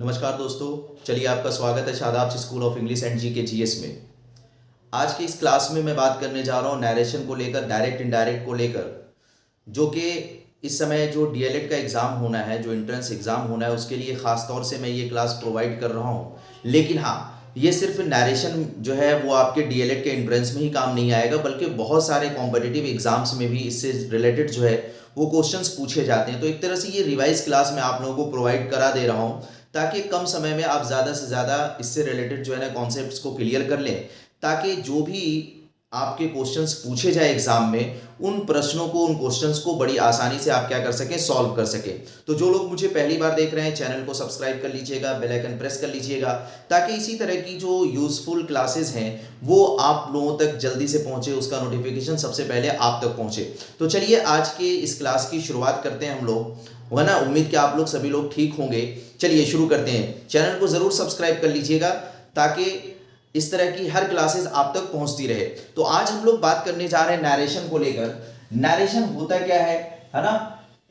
नमस्कार दोस्तों, चलिए आपका स्वागत है Shadab school of English and GK GS में। आज की इस क्लास में मैं बात करने जा रहा हूँ नरेशन को लेकर, डायरेक्ट इनडायरेक्ट को लेकर, जो कि इस समय जो डीएलएड का एग्ज़ाम होना है, जो एंट्रेंस एग्ज़ाम होना है, उसके लिए ख़ास तौर से मैं ये क्लास प्रोवाइड कर रहा हूँ। लेकिन हाँ, ये सिर्फ नरेशन जो है वो आपके डीएलएड के एंट्रेंस में ही काम नहीं आएगा, बल्कि बहुत सारे कॉम्पिटिटिव एग्ज़ाम्स में भी इससे रिलेटेड जो है वो क्वेश्चंस पूछे जाते हैं। तो एक तरह से ये रिवाइज क्लास मैं आप लोगों को प्रोवाइड करा दे रहा हूँ, ताकि कम समय में आप ज़्यादा से ज़्यादा इससे रिलेटेड जो है ना कॉन्सेप्ट्स को क्लियर कर लें, ताकि जो भी आपके क्वेश्चंस पूछे जाए एग्जाम में, उन प्रश्नों को, उन क्वेश्चंस को बड़ी आसानी से आप क्या कर सकें, सॉल्व कर सकें। तो जो लोग मुझे पहली बार देख रहे हैं, चैनल को सब्सक्राइब कर लीजिएगा, बेल आइकन प्रेस कर लीजिएगा, ताकि इसी तरह की जो यूज़फुल क्लासेस हैं वो आप लोगों तक जल्दी से पहुंचे, उसका नोटिफिकेशन सबसे पहले आप तक पहुंचे। तो चलिए आज के इस क्लास की शुरुआत करते हैं हम लोग, है ना। उम्मीद कि आप लोग सभी लोग ठीक होंगे। चलिए शुरू करते हैं। चैनल को ज़रूर सब्सक्राइब कर लीजिएगा, ताकि इस तरह की हर क्लासेस आप तक पहुंचती रहे। तो आज हम लोग बात करने जा रहे हैं नरेशन को लेकर। नरेशन होता क्या है ना।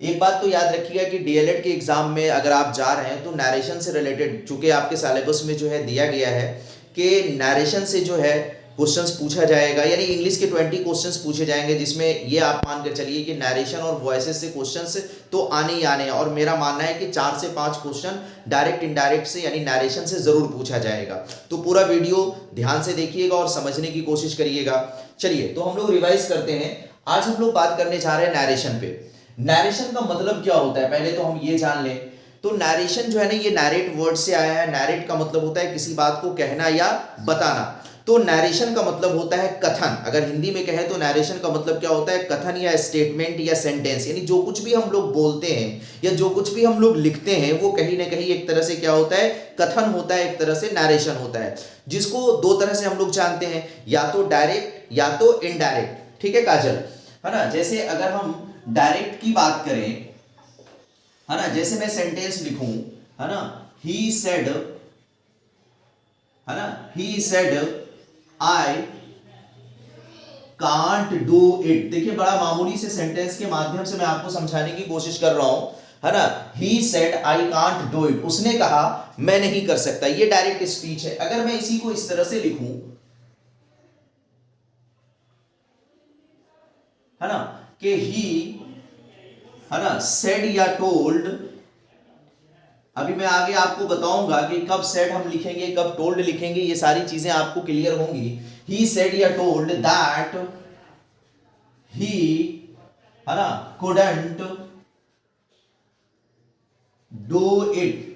एक बात तो याद रखिएगा कि डीएलएड के एग्जाम में अगर आप जा रहे हैं तो नरेशन से रिलेटेड, चूंकि आपके सिलेबस में जो है दिया गया है कि नरेशन से जो है क्वेश्चंस पूछा जाएगा, यानी इंग्लिश के 20 क्वेश्चंस पूछे जाएंगे, जिसमें ये आप मान कर चलिए कि नरेशन और वॉइसेस से क्वेश्चंस तो आने ही आने हैं। और मेरा मानना है कि 4 से 5 क्वेश्चन डायरेक्ट इनडायरेक्ट से यानी नरेशन से जरूर पूछा जाएगा। तो पूरा वीडियो ध्यान से देखिएगा और समझने की कोशिश करिएगा। चलिए तो हम लोग रिवाइज करते हैं। आज हम लोग बात करने जा रहे हैं नरेशन पे। नरेशन का मतलब क्या होता है, पहले तो हम ये जान लें। तो नरेशन जो है ना, ये नैरेट वर्ड से आया है। नैरेट का मतलब होता है किसी बात को कहना या बताना। तो नरेशन का मतलब होता है कथन। अगर हिंदी में कहें तो नरेशन का मतलब क्या होता है, कथन या स्टेटमेंट या सेंटेंस, यानी जो कुछ भी हम लोग बोलते हैं या जो कुछ भी हम लोग लिखते हैं वो कहीं ना कहीं एक तरह से क्या होता है, कथन होता है, एक तरह से नरेशन होता है, जिसको दो तरह से हम लोग जानते हैं, या तो डायरेक्ट या तो इनडायरेक्ट। ठीक है काजल, है ना। जैसे अगर हम डायरेक्ट की बात करें, है ना, जैसे मैं सेंटेंस लिखूं, है ना, ही सेड, है ना, he said I can't do it। देखिए बड़ा मामूली से सेंटेंस के माध्यम से मैं आपको समझाने की कोशिश कर रहा हूं, है ना। He said I can't do it। उसने कहा मैं नहीं कर सकता। ये डायरेक्ट स्पीच है। अगर मैं इसी को इस तरह से लिखूं, है ना, कि he, है ना, said या told। अभी मैं आगे आपको बताऊंगा कि कब सेड हम लिखेंगे, कब टोल्ड लिखेंगे, ये सारी चीजें आपको क्लियर होंगी। ही सेड या टोल्ड दैट ही, है ना, कुडंट डू इट।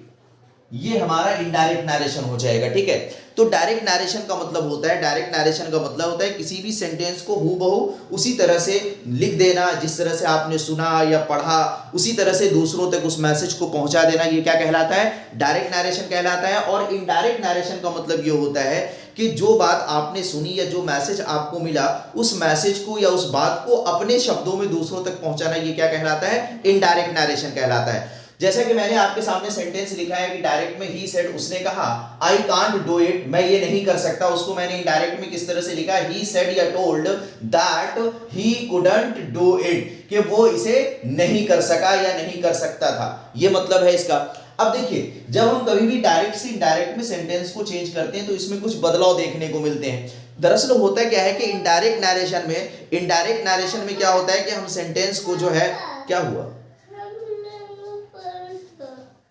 ये हमारा इनडायरेक्ट नरेशन हो जाएगा। ठीक है। तो डायरेक्ट नरेशन का मतलब होता है, डायरेक्ट नरेशन का मतलब होता है किसी भी सेंटेंस को हूबहू उसी तरह से लिख देना, जिस तरह से आपने सुना या पढ़ा उसी तरह से दूसरों तक उस मैसेज को पहुंचा देना। ये क्या कहलाता है, डायरेक्ट नरेशन कहलाता है। और इनडायरेक्ट नरेशन का मतलब ये होता है कि जो बात आपने सुनी या जो मैसेज आपको मिला, उस मैसेज को या उस बात को अपने शब्दों में दूसरों तक पहुंचाना, ये क्या कहलाता है, इनडायरेक्ट नरेशन कहलाता है। जैसा कि मैंने आपके सामने सेंटेंस लिखा है कि डायरेक्ट में ही सेड, उसने कहा, आई कांट डू इट, मैं ये नहीं कर सकता। उसको मैंने इनडायरेक्ट में किस तरह से लिखा, ही सेड या told that he couldn't do it, कि वो इसे नहीं कर सका या नहीं कर सकता था। ये मतलब है इसका। अब देखिए, जब हम कभी भी डायरेक्ट से इनडायरेक्ट में सेंटेंस को चेंज करते हैं तो इसमें कुछ बदलाव देखने को मिलते हैं। दरअसल होता क्या है कि इनडायरेक्ट नरेशन में क्या होता है कि हम सेंटेंस को जो है, क्या हुआ,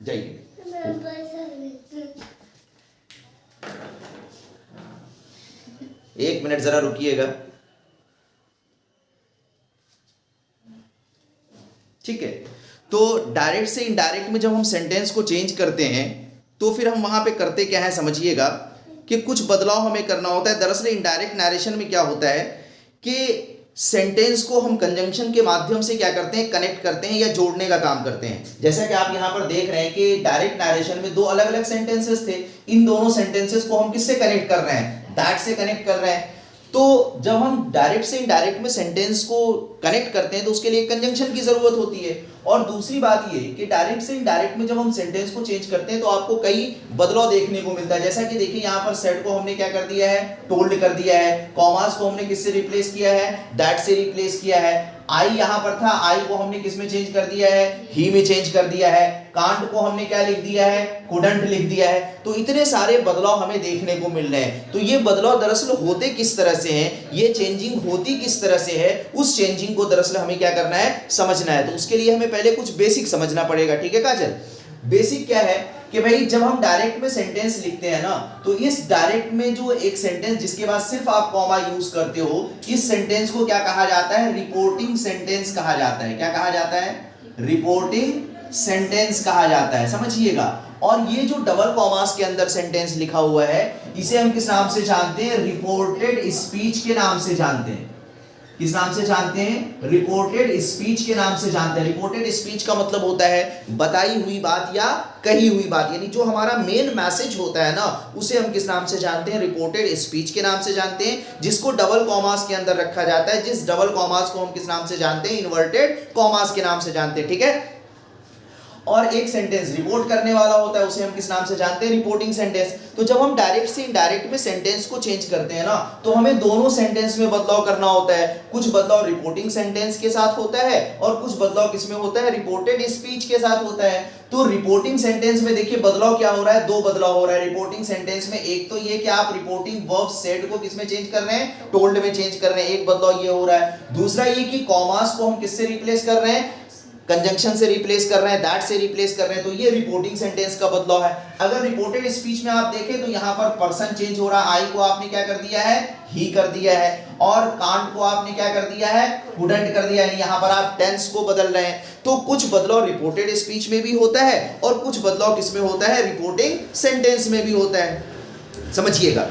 जाइए, एक मिनट जरा रुकिएगा। ठीक है। तो डायरेक्ट से इनडायरेक्ट में जब हम सेंटेंस को चेंज करते हैं तो फिर हम वहां पे करते क्या है, समझिएगा कि कुछ बदलाव हमें करना होता है। दरअसल इनडायरेक्ट नरेशन में क्या होता है कि सेंटेंस को हम कंजंक्शन के माध्यम से क्या करते हैं, कनेक्ट करते हैं या जोड़ने का काम करते हैं। जैसा कि आप यहां पर देख रहे हैं कि डायरेक्ट नरेशन में दो अलग अलग सेंटेंसेस थे। इन दोनों सेंटेंसेस को हम किससे कनेक्ट कर रहे हैं, दैट से कनेक्ट कर रहे हैं। तो जब हम डायरेक्ट से इनडायरेक्ट में सेंटेंस को कनेक्ट करते हैं तो उसके लिए कंजंक्शन की जरूरत होती है। और दूसरी बात ये कि डायरेक्ट से इनडायरेक्ट में जब हम सेंटेंस को चेंज करते हैं तो आपको कई बदलाव देखने को मिलता है। जैसा कि देखिए यहाँ पर सेड को हमने क्या कर दिया है, टोल्ड कर दिया है। कॉमास को हमने किससे रिप्लेस किया है, दैट से रिप्लेस किया है। आई यहां पर था, आई को हमने किस में चेंज कर दिया है, ही में चेंज कर दिया है। कांट को हमने क्या लिख दिया है, कुडंट लिख दिया है। तो इतने सारे बदलाव हमें देखने को मिल रहे हैं। तो ये बदलाव दरअसल होते किस तरह से हैं, ये चेंजिंग होती किस तरह से है, उस चेंजिंग को दरअसल हमें क्या करना है, समझना है। तो उसके लिए हमें पहले कुछ बेसिक समझना पड़ेगा। ठीक है काजल, बेसिक क्या है कि भाई जब हम डायरेक्ट में सेंटेंस लिखते हैं ना, तो इस डायरेक्ट में जो एक सेंटेंस जिसके बाद सिर्फ आप कॉमा यूज करते हो, इस सेंटेंस को क्या कहा जाता है, रिपोर्टिंग सेंटेंस कहा जाता है। क्या कहा जाता है, रिपोर्टिंग सेंटेंस कहा जाता है, समझिएगा। और ये जो डबल कॉमास के अंदर सेंटेंस लिखा हुआ है, इसे हम किस नाम से जानते हैं, रिपोर्टेड स्पीच के नाम से जानते हैं। किस नाम से जानते हैं, रिपोर्टेड स्पीच के नाम से जानते हैं। रिपोर्टेड स्पीच का मतलब होता है बताई हुई बात या कही हुई बात, यानी जो हमारा मेन मैसेज होता है ना, उसे हम किस नाम से जानते हैं, रिपोर्टेड स्पीच के नाम से जानते हैं, जिसको डबल कॉमास के अंदर रखा जाता है। जिस डबल कॉमास को हम किस नाम से जानते हैं, इन्वर्टेड कॉमास के नाम से जानते हैं। ठीक है, और एक सेंटेंस रिपोर्ट करने वाला होता है, उसे हम किस नाम से जानते हैं, रिपोर्टिंग सेंटेंस। तो जब हम डायरेक्ट से इनडायरेक्ट में सेंटेंस को चेंज करते हैं ना, तो हमें दोनों सेंटेंस में बदलाव करना होता है। कुछ बदलाव रिपोर्टिंग सेंटेंस के साथ होता है और कुछ बदलाव किसमें होता है, रिपोर्टेड स्पीच के साथ होता है। तो रिपोर्टिंग सेंटेंस में देखिए बदलाव क्या हो रहा है, दो बदलाव हो रहा है रिपोर्टिंग सेंटेंस में। एक तो ये कि आप रिपोर्टिंग वर्ब सेड को किसमें चेंज कर रहे हैं, टोल्ड में चेंज कर रहे हैं, एक बदलाव ये हो रहा है। दूसरा ये कि कॉमास को हम किससे रिप्लेस कर रहे हैं, कंजंक्शन से रिप्लेस कर रहे हैं, दैट से रिप्लेस कर रहे हैं। तो ये रिपोर्टिंग सेंटेंस का बदलाव है। अगर रिपोर्टेड स्पीच में आप देखें तो यहाँ पर पर्सन चेंज हो रहा है, आई को आपने क्या कर दिया है, ही कर दिया है, और कांट को आपने क्या कर दिया है, कुडंट कर दिया है। यहाँ पर आप टेंस को बदल रहे हैं। तो कुछ बदलाव रिपोर्टेड स्पीच में भी होता है और कुछ बदलाव किसमें होता है, रिपोर्टिंग सेंटेंस में भी होता है, समझिएगा।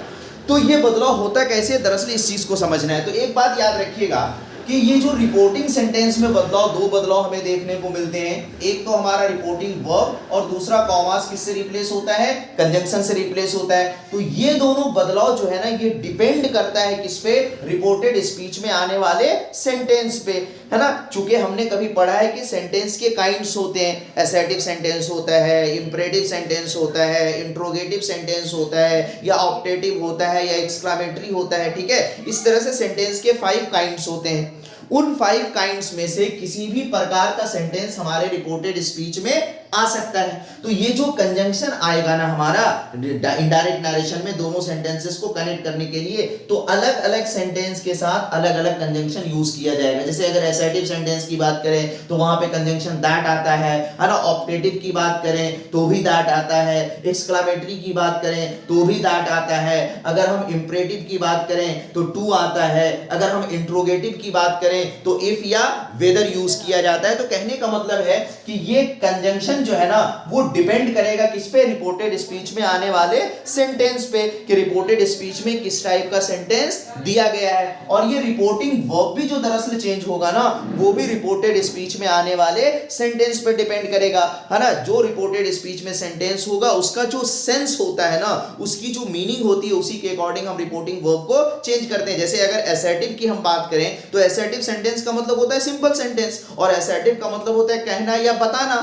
तो ये बदलाव होता कैसे, दरअसल इस चीज को समझना है। तो एक बात याद रखिएगा कि ये जो रिपोर्टिंग सेंटेंस में बदलाव, दो बदलाव हमें देखने को मिलते हैं। एक तो हमारा रिपोर्टिंग वर्ब और दूसरा कॉमास किससे रिप्लेस होता है, कंजंक्शन से रिप्लेस होता है। तो ये दोनों बदलाव जो है ना, ये डिपेंड करता है किस पे, रिपोर्टेड स्पीच में आने वाले सेंटेंस पे, है ना। चूंकि हमने कभी पढ़ा है कि सेंटेंस के काइंड्स होते हैं, असर्टिव सेंटेंस होता है, इंपरेटिव सेंटेंस होता है, इंट्रोगेटिव सेंटेंस होता है, या ऑप्टेटिव होता है, या एक्सक्लामेटरी होता है। ठीक है, इस तरह से सेंटेंस के 5 काइंड्स होते हैं। उन 5 काइंड्स में से किसी भी प्रकार का सेंटेंस हमारे रिपोर्टेड स्पीच में आ सकता है। तो ये जो कंजंक्शन आएगा ना हमारा इनडायरेक्ट नरेशन में, दोनों सेंटेंसेस को कनेक्ट करने के लिए, तो अलग अलग सेंटेंस के साथ अलग अलग कंजंक्शन यूज किया जाएगा। जैसे अगर असर्टिव सेंटेंस की बात करें तो वहां पे कंजंक्शन दैट आता है ना। ऑप्टेटिव की बात करें तो भी दैट आता है, एक्सक्लामेटरी की बात करें तो भी दैट आता है, अगर हम इंपरेटिव की बात करें तो टू आता है, अगर हम इंट्रोगेटिव की बात करें तो इफ या वेदर यूज किया जाता है। तो कहने का मतलब है कि ये कंजंक्शन जो है ना, वो डिपेंड करेगा किस पे, रिपोर्टेड स्पीच में आने वाले सेंटेंस पे, कि रिपोर्टेड स्पीच में किस टाइप का सेंटेंस दिया गया है। और ये रिपोर्टिंग वर्ब भी जो दरअसल चेंज होगा ना, वो भी रिपोर्टेड स्पीच में आने वाले सेंटेंस पे डिपेंड करेगा, है ना। जो रिपोर्टेड स्पीच में सेंटेंस होगा, उसका जो सेंस होता है ना, उसकी जो मीनिंग होती है, उसी के अकॉर्डिंग हम रिपोर्टिंग वर्ब को चेंज करते हैं। जैसे अगर असर्टिव की हम बात करें तो असर्टिव सेंटेंस का मतलब होता है सिंपल सेंटेंस, और असर्टिव का मतलब होता है कहना या बताना।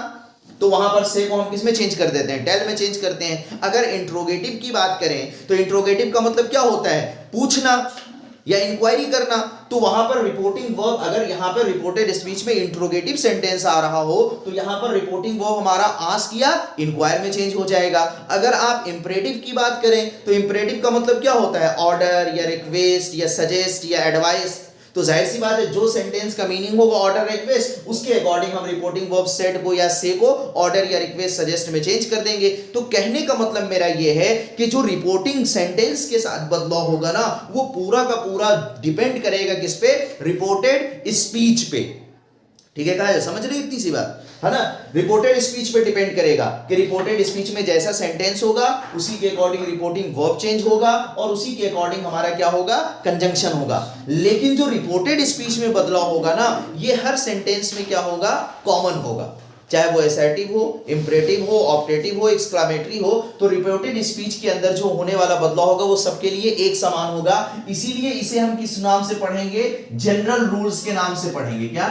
तो वहां पर से को हम किस में चेंज कर देते हैं, टेल में चेंज करते हैं। अगर इंट्रोगेटिव की बात करें तो इंट्रोगेटिव का मतलब क्या होता है, पूछना या इंक्वायरी करना। तो वहां पर रिपोर्टिंग वर्ब, अगर यहां पर रिपोर्टेड स्पीच में इंट्रोगेटिव सेंटेंस आ रहा हो, तो यहां पर रिपोर्टिंग वर्ब हमारा आस्क या इंक्वायर में चेंज हो जाएगा। अगर आप इंपरेटिव की बात करें तो इंपरेटिव का मतलब क्या होता है, ऑर्डर या रिक्वेस्ट या सजेस्ट या एडवाइस। तो जाहिर सी बात है, जो सेंटेंस का मीनिंग होगा ऑर्डर रिक्वेस्ट, उसके अकॉर्डिंग हम रिपोर्टिंग वर्ब सेड को या से को ऑर्डर या रिक्वेस्ट सजेस्ट में चेंज कर देंगे। तो कहने का मतलब मेरा ये है कि जो रिपोर्टिंग सेंटेंस के साथ बदलाव होगा ना, वो पूरा का पूरा डिपेंड करेगा किस पे, रिपोर्टेड स्पीच पे। ठीक है, कहा समझ रहे हो इतनी सी बात, है ना। रिपोर्टेड स्पीच पे डिपेंड करेगा कि रिपोर्टेड स्पीच में जैसा सेंटेंस होगा, उसी के अकॉर्डिंग रिपोर्टिंग वर्ब चेंज होगा, और उसी के अकॉर्डिंग हमारा क्या होगा, कंजंक्शन होगा। लेकिन जो रिपोर्टेड स्पीच में बदलाव होगा ना, ये हर सेंटेंस में क्या होगा, कॉमन होगा। चाहे वो असर्टिव हो, इंपरेटिव हो, ऑप्टेटिव हो, एक्सक्लामेटरी हो। तो रिपोर्टेड स्पीच के अंदर जो होने वाला बदलाव होगा, वो सबके लिए एक समान होगा। इसीलिए इसे हम किस नाम से पढ़ेंगे, जनरल रूल्स के नाम से पढ़ेंगे। क्या,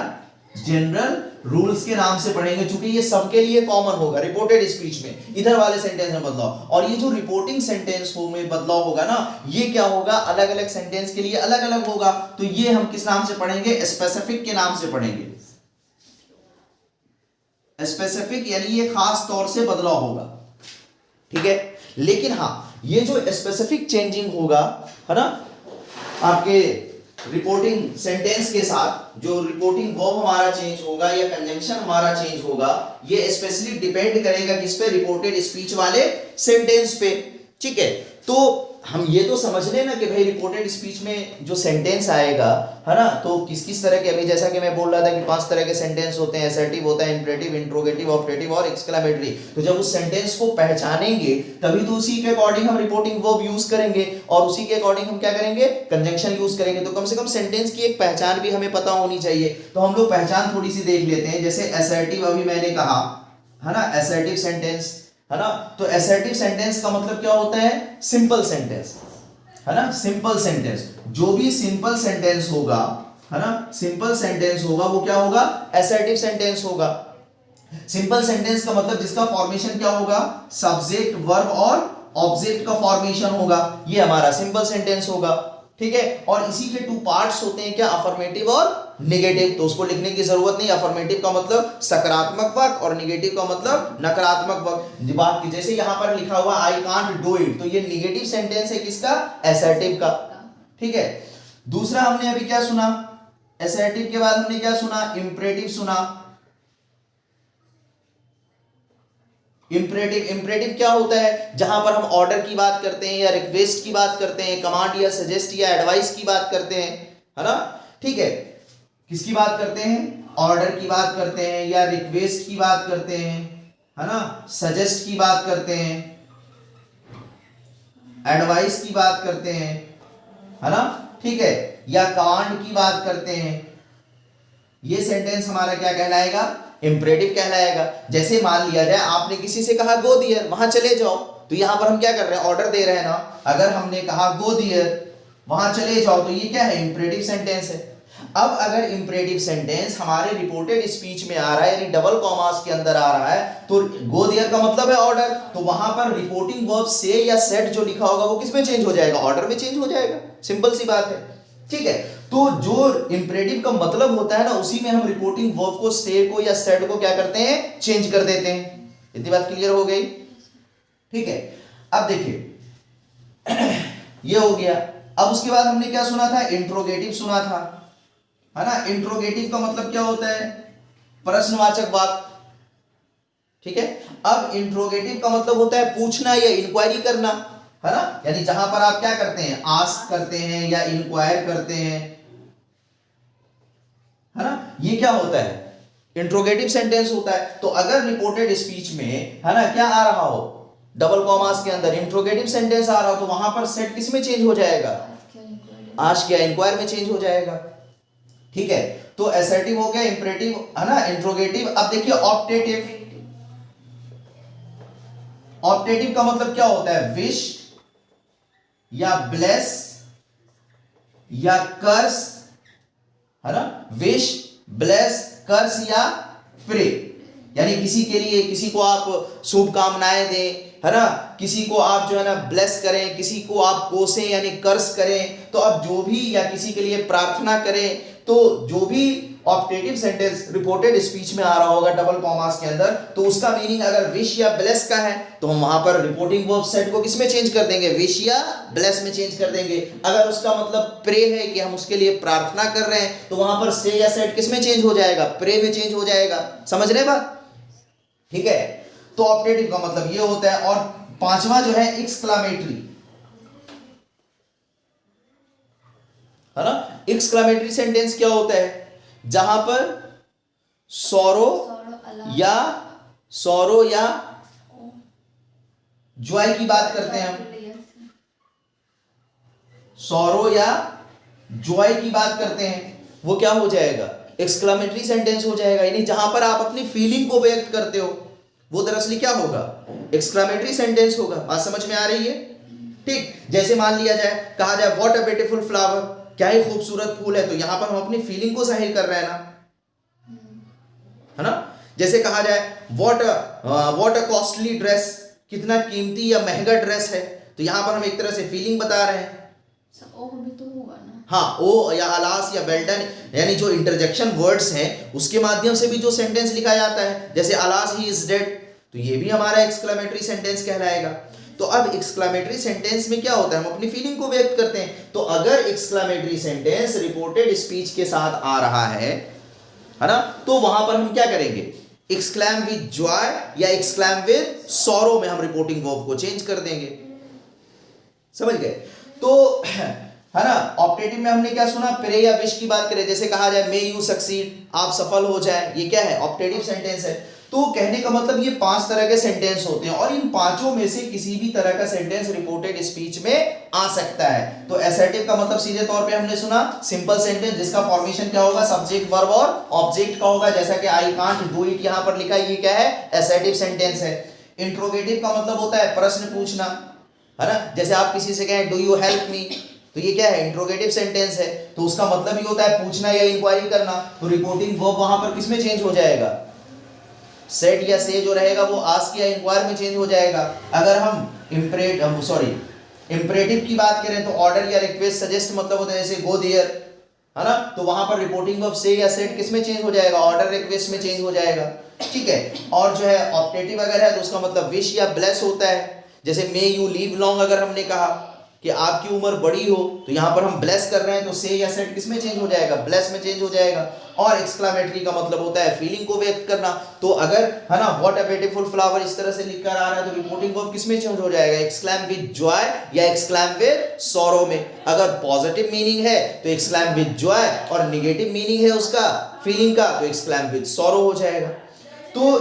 जनरल रूल्स के नाम से पढ़ेंगे, क्योंकि ये सबके लिए कॉमन होगा। रिपोर्टेड स्पीच में इधर वाले सेंटेंस में बदलाव, और ये जो रिपोर्टिंग सेंटेंस में बदलाव होगा ना, ये क्या होगा, अलग अलग सेंटेंस के लिए अलग अलग होगा। तो ये हम किस नाम से पढ़ेंगे, स्पेसिफिक के नाम से पढ़ेंगे। स्पेसिफिक यानी ये खास तौर से बदलाव होगा, ठीक है। लेकिन हाँ, ये जो स्पेसिफिक चेंजिंग होगा, है ना, आपके रिपोर्टिंग सेंटेंस के साथ जो रिपोर्टिंग वर्ब हमारा चेंज होगा या कंजंक्शन हमारा चेंज होगा, ये स्पेशली डिपेंड करेगा किस पे, रिपोर्टेड स्पीच वाले सेंटेंस पे, ठीक है। तो हम ये तो समझ लें ना कि भाई रिपोर्टेड स्पीच में जो सेंटेंस आएगा, है ना, तो किस किस तरह के, अभी जैसा कि मैं बोल रहा था कि 5 तरह के सेंटेंस होते हैं, असर्टिव होता है, इंपरेटिव, इंट्रोगेटिव, ऑप्टेटिव और एक्सक्लेमेटरी। तो जब उस सेंटेंस को पहचानेंगे तभी तो उसी के अकॉर्डिंग हम रिपोर्टिंग वर्ब यूज करेंगे, और उसी के अकॉर्डिंग हम क्या करेंगे, कंजंक्शन यूज करेंगे। तो कम से कम सेंटेंस की एक पहचान भी हमें पता होनी चाहिए। तो हम लोग पहचान थोड़ी सी देख लेते हैं। जैसे असर्टिव अभी मैंने कहा, है ना, असर्टिव सेंटेंस, है ना, तो असर्टिव सेंटेंस का मतलब क्या होता है, सिंपल सेंटेंस, है ना, सिंपल सेंटेंस। जो भी सिंपल सेंटेंस होगा, है ना, सिंपल सेंटेंस होगा, वो क्या होगा, असर्टिव सेंटेंस होगा। सिंपल सेंटेंस का मतलब जिसका फॉर्मेशन क्या होगा, सब्जेक्ट, वर्ब और ऑब्जेक्ट का फॉर्मेशन होगा, ये हमारा सिंपल सेंटेंस होगा, ठीक है। और इसी के 2 पार्ट्स होते हैं, क्या, अफर्मेटिव और नेगेटिव। तो उसको लिखने की जरूरत नहीं। अफर्मेटिव का मतलब सकारात्मक वाक्य और नेगेटिव का मतलब नकारात्मक वाक्य। जैसे यहां पर लिखा हुआ आई कांट डू इट, तो ये नेगेटिव सेंटेंस है किसका, असर्टिव का, ठीक है। दूसरा हमने अभी क्या सुना, असर्टिव के बाद हमने क्या सुना, इंपरेटिव सुना। इंपरेटिव क्या होता है, जहां पर हम ऑर्डर की बात करते हैं या रिक्वेस्ट की बात करते हैं, कमांड या सजेस्ट या एडवाइस की बात करते हैं, है ना, ठीक है। किसकी बात करते हैं, ऑर्डर की बात करते हैं या रिक्वेस्ट की बात करते हैं, है ना, सजेस्ट की बात करते हैं, एडवाइस की बात करते हैं, है ना, ठीक है, या कमांड की बात करते हैं। ये सेंटेंस हमारा क्या कहलाएगा, इंपरेटिव कहलाएगा। जैसे मान लिया जाए आपने किसी से कहा गो देयर, वहां चले जाओ, तो यहां पर हम क्या कर रहे हैं, ऑर्डर दे रहे हैं ना। अगर हमने कहा गो देयर, वहां चले जाओ, तो ये क्या है, इंपरेटिव सेंटेंस है। अब अगर इंपरेटिव सेंटेंस हमारे रिपोर्टेड स्पीच में आ रहा है, यानी डबल कॉमास के अंदर आ रहा है, तो गो देयर का मतलब है ऑर्डर, तो वहां पर रिपोर्टिंग वर्ब से या सेट जो लिखा होगा वो किसमें चेंज हो जाएगा, ऑर्डर में चेंज हो जाएगा। सिंपल सी बात है, ठीक है। तो जो इंपरेटिव का मतलब होता है ना, उसी में हम रिपोर्टिंग वर्ब को, से को या सेट को क्या करते हैं, चेंज कर देते हैं। इतनी बात क्लियर हो गई, ठीक है। अब देखिए ये हो गया। अब उसके बाद हमने क्या सुना था, इंट्रोगेटिव सुना था, है ना। इंट्रोगेटिव का मतलब क्या होता है, प्रश्नवाचक वाक्य, ठीक है। अब इंट्रोगेटिव का मतलब होता है पूछना या इंक्वायरी करना, है ना, यानी जहां पर आप क्या करते हैं, आस्क करते हैं या इंक्वायर करते हैं, है ना, ये क्या होता है, इंट्रोगेटिव सेंटेंस होता है। तो अगर रिपोर्टेड स्पीच में, है ना, क्या आ रहा हो, डबल कॉमास के अंदर इंट्रोगेटिव सेंटेंस आ रहा हो, तो वहां पर सेट किस में चेंज हो जाएगा, आस्क या इंक्वायर में चेंज हो जाएगा, ठीक है। तो असर्टिव हो गया, इंपरेटिव, है ना, इंट्रोगेटिव। अब देखिए ऑप्टेटिव। ऑप्टेटिव का मतलब क्या होता है, विश या ब्लेस या कर्स, है ना, विश, ब्लेस, कर्स या प्रे, यानी किसी के लिए, किसी को आप शुभकामनाएं दें, है ना, किसी को आप जो है ना ब्लेस करें, किसी को आप कोसें यानी कर्स करें, तो अब जो भी, या किसी के लिए प्रार्थना करें, तो जो भी ऑप्टेटिव सेंटेंस रिपोर्टेड स्पीच में आ रहा होगा डबल कॉमास के अंदर, तो उसका मीनिंग अगर विश या ब्लेस का है, तो हम वहां पर रिपोर्टिंग वर्ब सेट को किस में चेंज कर देंगे, विश या ब्लेस में चेंज कर देंगे। अगर उसका मतलब प्रे है कि हम उसके लिए प्रार्थना कर रहे हैं, तो वहां पर से या सेट किस में चेंज हो जाएगा, प्रे में चेंज हो जाएगा। समझ रहे बात, ठीक है। तो ऑप्टेटिव का मतलब ये होता है। और 5वां जो है एक्सक्लामेटरी, है ना। एक्सक्लामेटरी सेंटेंस क्या होता है, जहां पर सौरो या जॉय की बात करते हैं हम, सौरो या जॉय की बात करते हैं, वो क्या हो जाएगा, एक्सक्लामेटरी सेंटेंस हो जाएगा। यानी जहां पर आप अपनी फीलिंग को व्यक्त करते हो, वो दरअसल क्या होगा, एक्सक्लामेटरी सेंटेंस होगा। बात समझ में आ रही है, ठीक। जैसे मान लिया जाए, कहा जाए व्हाट अ ब्यूटीफुल फ्लावर, क्या ही खूबसूरत फूल है, तो यहां पर हम अपनी फीलिंग को जाहिर कर रहे हैं ना, है ना। जैसे कहा जाए व्हाट अ कॉस्टली ड्रेस, कितना कीमती या महंगा ड्रेस है, तो यहाँ पर हम एक तरह से फीलिंग बता रहे हैं। ओ भी तो होगा ना। हाँ, ओ या अलास या वेल डन, यानी जो इंटरजेक्शन वर्ड्स हैं उसके माध्यम से भी जो सेंटेंस लिखा जाता है, जैसे अलास ही इज डेड, तो ये भी हमारा एक्सक्लेमेटरी सेंटेंस कहलाएगा। तो अब एक्सक्लेमेटरी सेंटेंस में क्या होता है, हम अपनी फीलिंग को व्यक्त करते हैं। तो अगर एक्सक्लेमेटरी सेंटेंस रिपोर्टेड स्पीच के साथ आ रहा है ना, तो वहां पर हम क्या करेंगे, एक्सक्लेम विद जॉय या एक्सक्लेम विद सॉरो में हम रिपोर्टिंग वर्ब को चेंज कर देंगे। समझ गए। तो है ना, ऑप्टेटिव में हमने क्या सुना, प्रे या विश की बात करें, जैसे कहा जाए मे यू सक्सीड, आप सफल हो जाए, ये क्या है, ऑप्टेटिव सेंटेंस है। तो कहने का मतलब ये 5 तरह के सेंटेंस होते हैं और इन पांचों में से किसी भी तरह का सेंटेंस रिपोर्टेड स्पीच में आ सकता है। तो असर्टिव का मतलब सीधे तौर पे हमने सुना सिंपल सेंटेंस जिसका फॉर्मेशन क्या होगा, सब्जेक्ट वर्ब और ऑब्जेक्ट का होगा, जैसा कि आई कांट डू इट यहां पर लिखा है, ये क्या है, असर्टिव सेंटेंस है। इंट्रोगेटिव का मतलब होता है प्रश्न पूछना, है ना, जैसे आप किसी से कहें डू यू हेल्प मी, तो ये क्या है, इंट्रोगेटिव सेंटेंस है, तो उसका मतलब ये होता है पूछना या इंक्वायरी करना। तो रिपोर्टिंग वर्ब वहां पर किस में चेंज हो जाएगा, सेट या से जो रहेगा वो आस्क या इंक्वायर में चेंज हो जाएगा। अगर हम इंपरेटिव की बात करें तो ऑर्डर या रिक्वेस्ट सजेस्ट मतलब होता है, जैसे गो देयर, है ना, तो वहां पर रिपोर्टिंग वर्ब से या सेट किस में चेंज हो जाएगा, ऑर्डर रिक्वेस्ट में चेंज हो जाएगा। ठीक है। और जो है ऑप्टेटिव अगर है तो उसका मतलब विश या ब्लेस होता है, जैसे मे यू लीव लॉन्ग, अगर हमने कहा कि आपकी उम्र बड़ी हो, तो यहां पर हम ब्लेस कर रहे हैं, तो से या सेट किस में चेंज हो जाएगा, ब्लेस में चेंज हो जाएगा। और एक्सक्लेमेटरी का मतलब होता है फीलिंग को व्यक्त करना, तो अगर है ना व्हाट अ ब्यूटीफुल फ्लावर इस तरह से लिखकर आ रहा है, तो रिपोर्टिंग वर्ब किस में चेंज हो जाएगा, एक्सक्लेम विद जॉय या एक्सक्लेम विद सॉरो में। अगर पॉजिटिव मीनिंग है तो एक्सक्लेम विद जॉय, और नेगेटिव मीनिंग है उसका फीलिंग का, तो एक्सक्लेम विद सॉरो हो जाएगा। तो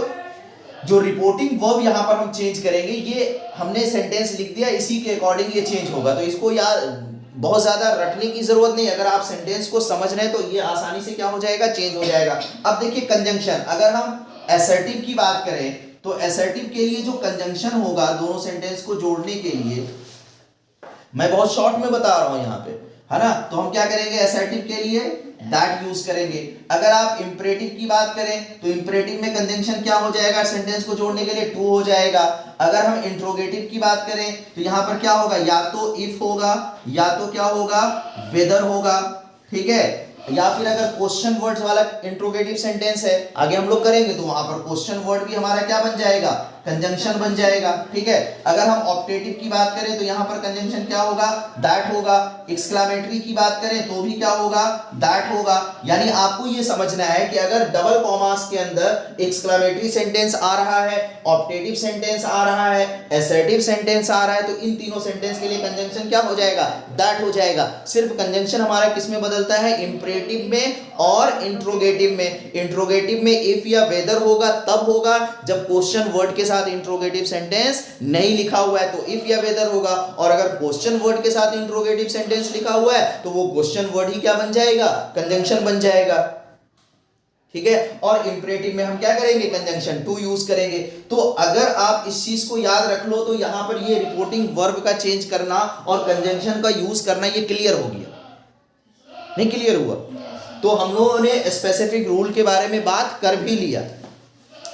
जो रिपोर्टिंग वर्ब यहां पर हम चेंज करेंगे, ये हमने सेंटेंस लिख दिया, इसी के अकॉर्डिंग ये चेंज होगा। तो इसको यार बहुत ज्यादा रटने की जरूरत नहीं, अगर आप सेंटेंस को समझ रहे हैं तो ये आसानी से क्या हो जाएगा, चेंज हो जाएगा। अब देखिए कंजंक्शन, अगर हम असर्टिव की बात करें तो असर्टिव के लिए जो कंजंक्शन होगा दोनों सेंटेंस को जोड़ने के लिए, मैं बहुत शॉर्ट में बता रहा हूं यहां पे, है ना, तो हम क्या करेंगे, असर्टिव के लिए दैट यूज करेंगे। अगर आप इंपरेटिव की बात करें तो इंपरेटिव में कंजंक्शन क्या हो जाएगा, सेंटेंस को जोड़ने के लिए टू हो जाएगा। अगर हम इंट्रोगेटिव की बात करें तो यहां पर क्या होगा, या तो इफ होगा या तो क्या होगा, वेदर होगा। ठीक है। या फिर अगर क्वेश्चन वर्ड्स वाला इंट्रोगेटिव सेंटेंस है, आगे हम लोग करेंगे, तो वहां पर क्वेश्चन वर्ड भी हमारा क्या बन जाएगा, कंजंक्शन बन जाएगा। ठीक है। अगर हम ऑप्टेटिव की बात करें तो यहां पर कंजंक्शन क्या होगा, दैट होगा। एक्सक्लेमेटरी की बात करें तो भी क्या होगा, दैट होगा। यानी आपको ये समझना है कि अगर डबल कॉमास के अंदर एक्सक्लेमेटरी सेंटेंस आ रहा है, ऑप्टेटिव सेंटेंस आ रहा है, असर्टिव सेंटेंस आ रहा है, तो इन तीनों सेंटेंस के लिए कंजंक्शन क्या हो जाएगा, दैट हो जाएगा। सिर्फ कंजंक्शन हमारा किस में बदलता है, इंपरेटिव में और इंट्रोगेटिव में। इंट्रोगेटिव में इफ या वेदर होगा तब होगा जब क्वेश्चन वर्ड के साथ इंट्रोगेटिव सेंटेंस नहीं लिखा हुआ है, तो इफ या वेदर होगा। और अगर क्वेश्चन वर्ड के साथ इंट्रोगेटिव सेंटेंस लिखा हुआ है तो वो क्वेश्चन वर्ड ही क्या बन जाएगा, कंजंक्शन बन जाएगा। ठीक है। और इंपरेटिव में हम क्या करेंगे, कंजंक्शन टू यूज करेंगे। तो अगर आप इस चीज को याद रख लो तो यहां पर ये रिपोर्टिंग वर्ब का चेंज करना और कंजंक्शन का यूज करना ये क्लियर हो गया, नहीं क्लियर हुआ? तो हम लोगों ने स्पेसिफिक रूल के बारे में बात कर भी लिया।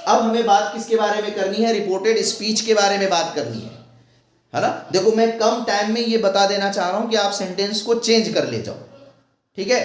अब हमें बात किसके बारे में करनी है, रिपोर्टेड स्पीच के बारे में बात करनी है ना। देखो मैं कम टाइम में ये बता देना चाह रहा हूं कि आप सेंटेंस को चेंज कर ले जाओ। ठीक है।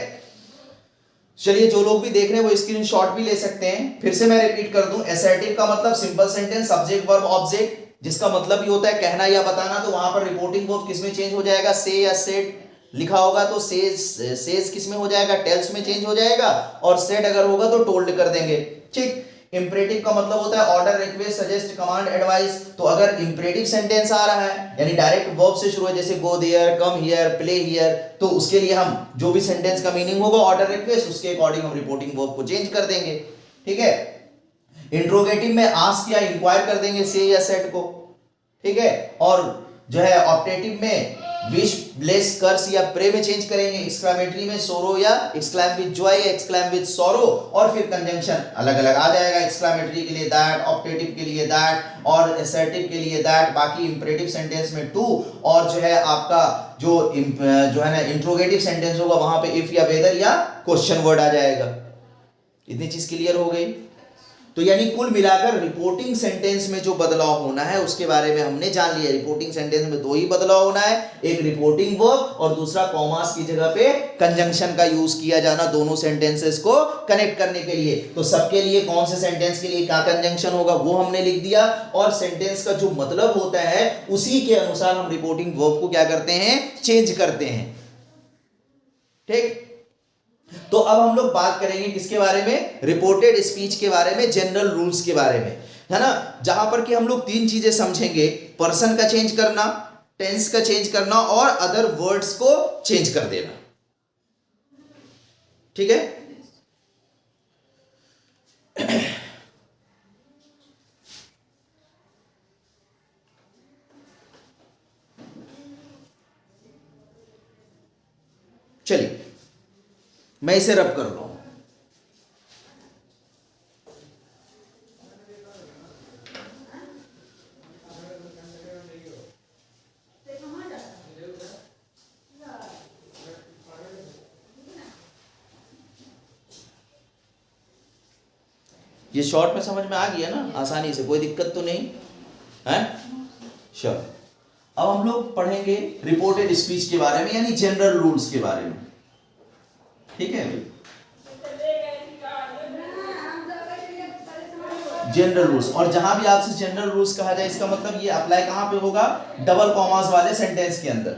चलिए जो लोग भी देख रहे हैं वो स्क्रीनशॉट भी ले सकते हैं। फिर से मैं रिपीट कर दूं, असर्टिव का मतलब simple sentence, subject verb object, जिसका मतलब ये होता है कहना या बताना। तो वहां पर रिपोर्टिंग वर्ब किस में चेंज हो जाएगा, से या सेड लिखा होगा तो सेज किस में हो जाएगा, टेल्स में चेंज हो जाएगा। और सेड अगर होगा तो टोल्ड कर देंगे। ठीक। इंपरेटिव का मतलब होता है order, request, suggest, command, advice. तो अगर इंपरेटिव सेंटेंस आ रहा है यानी डायरेक्ट वर्ब से शुरू है, जैसे go there, come here, play here, तो उसके लिए हम जो भी सेंटेंस का मीनिंग होगा ऑर्डर, रिक्वेस्ट, उसके अकॉर्डिंग हम रिपोर्टिंग वर्ब को चेंज कर देंगे। ठीक है। इंट्रोगेटिव में आस्क या इंक्वायर कर देंगे से या सेट को। ठीक है। और जो है ऑप्टेटिव में विश, ब्लेस, कर्स या प्रे में चेंज करेंगे। एक्सक्लेमेटरी में सोरो या एक्सक्लेम विद जॉय या एक्सक्लेम विद सोरो। और फिर कंजंक्शन अलग अलग आ जाएगा, एक्सक्लेमेटरी के लिए दैट, ऑप्टेटिव के लिए दैट, और असर्टिव के लिए दैट। बाकी इंपरेटिव सेंटेंस में टू, और जो है आपका जो है ना इंट्रोगेटिव सेंटेंस होगा वहां पे इफ या वेदर या क्वेश्चन वर्ड आ जाएगा। इतनी चीज क्लियर हो गई? तो यानी कुल मिलाकर रिपोर्टिंग सेंटेंस में जो बदलाव होना है उसके बारे में हमने जान लिया। रिपोर्टिंग सेंटेंस में दो ही बदलाव होना है, एक रिपोर्टिंग वर्ब और दूसरा कॉमास की जगह पे कंजंक्शन का यूज किया जाना दोनों सेंटेंसेस को कनेक्ट करने के लिए। तो सबके लिए कौन से सेंटेंस के लिए क्या कंजंक्शन होगा वो हमने लिख दिया, और सेंटेंस का जो मतलब होता है उसी के अनुसार हम रिपोर्टिंग वर्ब को क्या करते हैं, चेंज करते हैं। ठीक, तो अब हम लोग बात करेंगे किसके बारे में, रिपोर्टेड स्पीच के बारे में, जनरल रूल्स के बारे में, है ना। जहां पर कि हम लोग तीन चीजें समझेंगे, पर्सन का चेंज करना, टेंस का चेंज करना और अदर वर्ड्स को चेंज कर देना। ठीक है, चलिए मैं इसे रब कर रहा हूं। ये शॉर्ट में समझ में आ गया ना आसानी से, कोई दिक्कत तो नहीं है। श्योर। अब हम लोग पढ़ेंगे रिपोर्टेड स्पीच के बारे में, यानी जनरल रूल्स के बारे में। ठीक है, जनरल रूल्स। और जहां भी आपसे जनरल रूल्स कहा जाए इसका मतलब ये अप्लाई कहां पे होगा, डबल कॉमास वाले सेंटेंस के अंदर,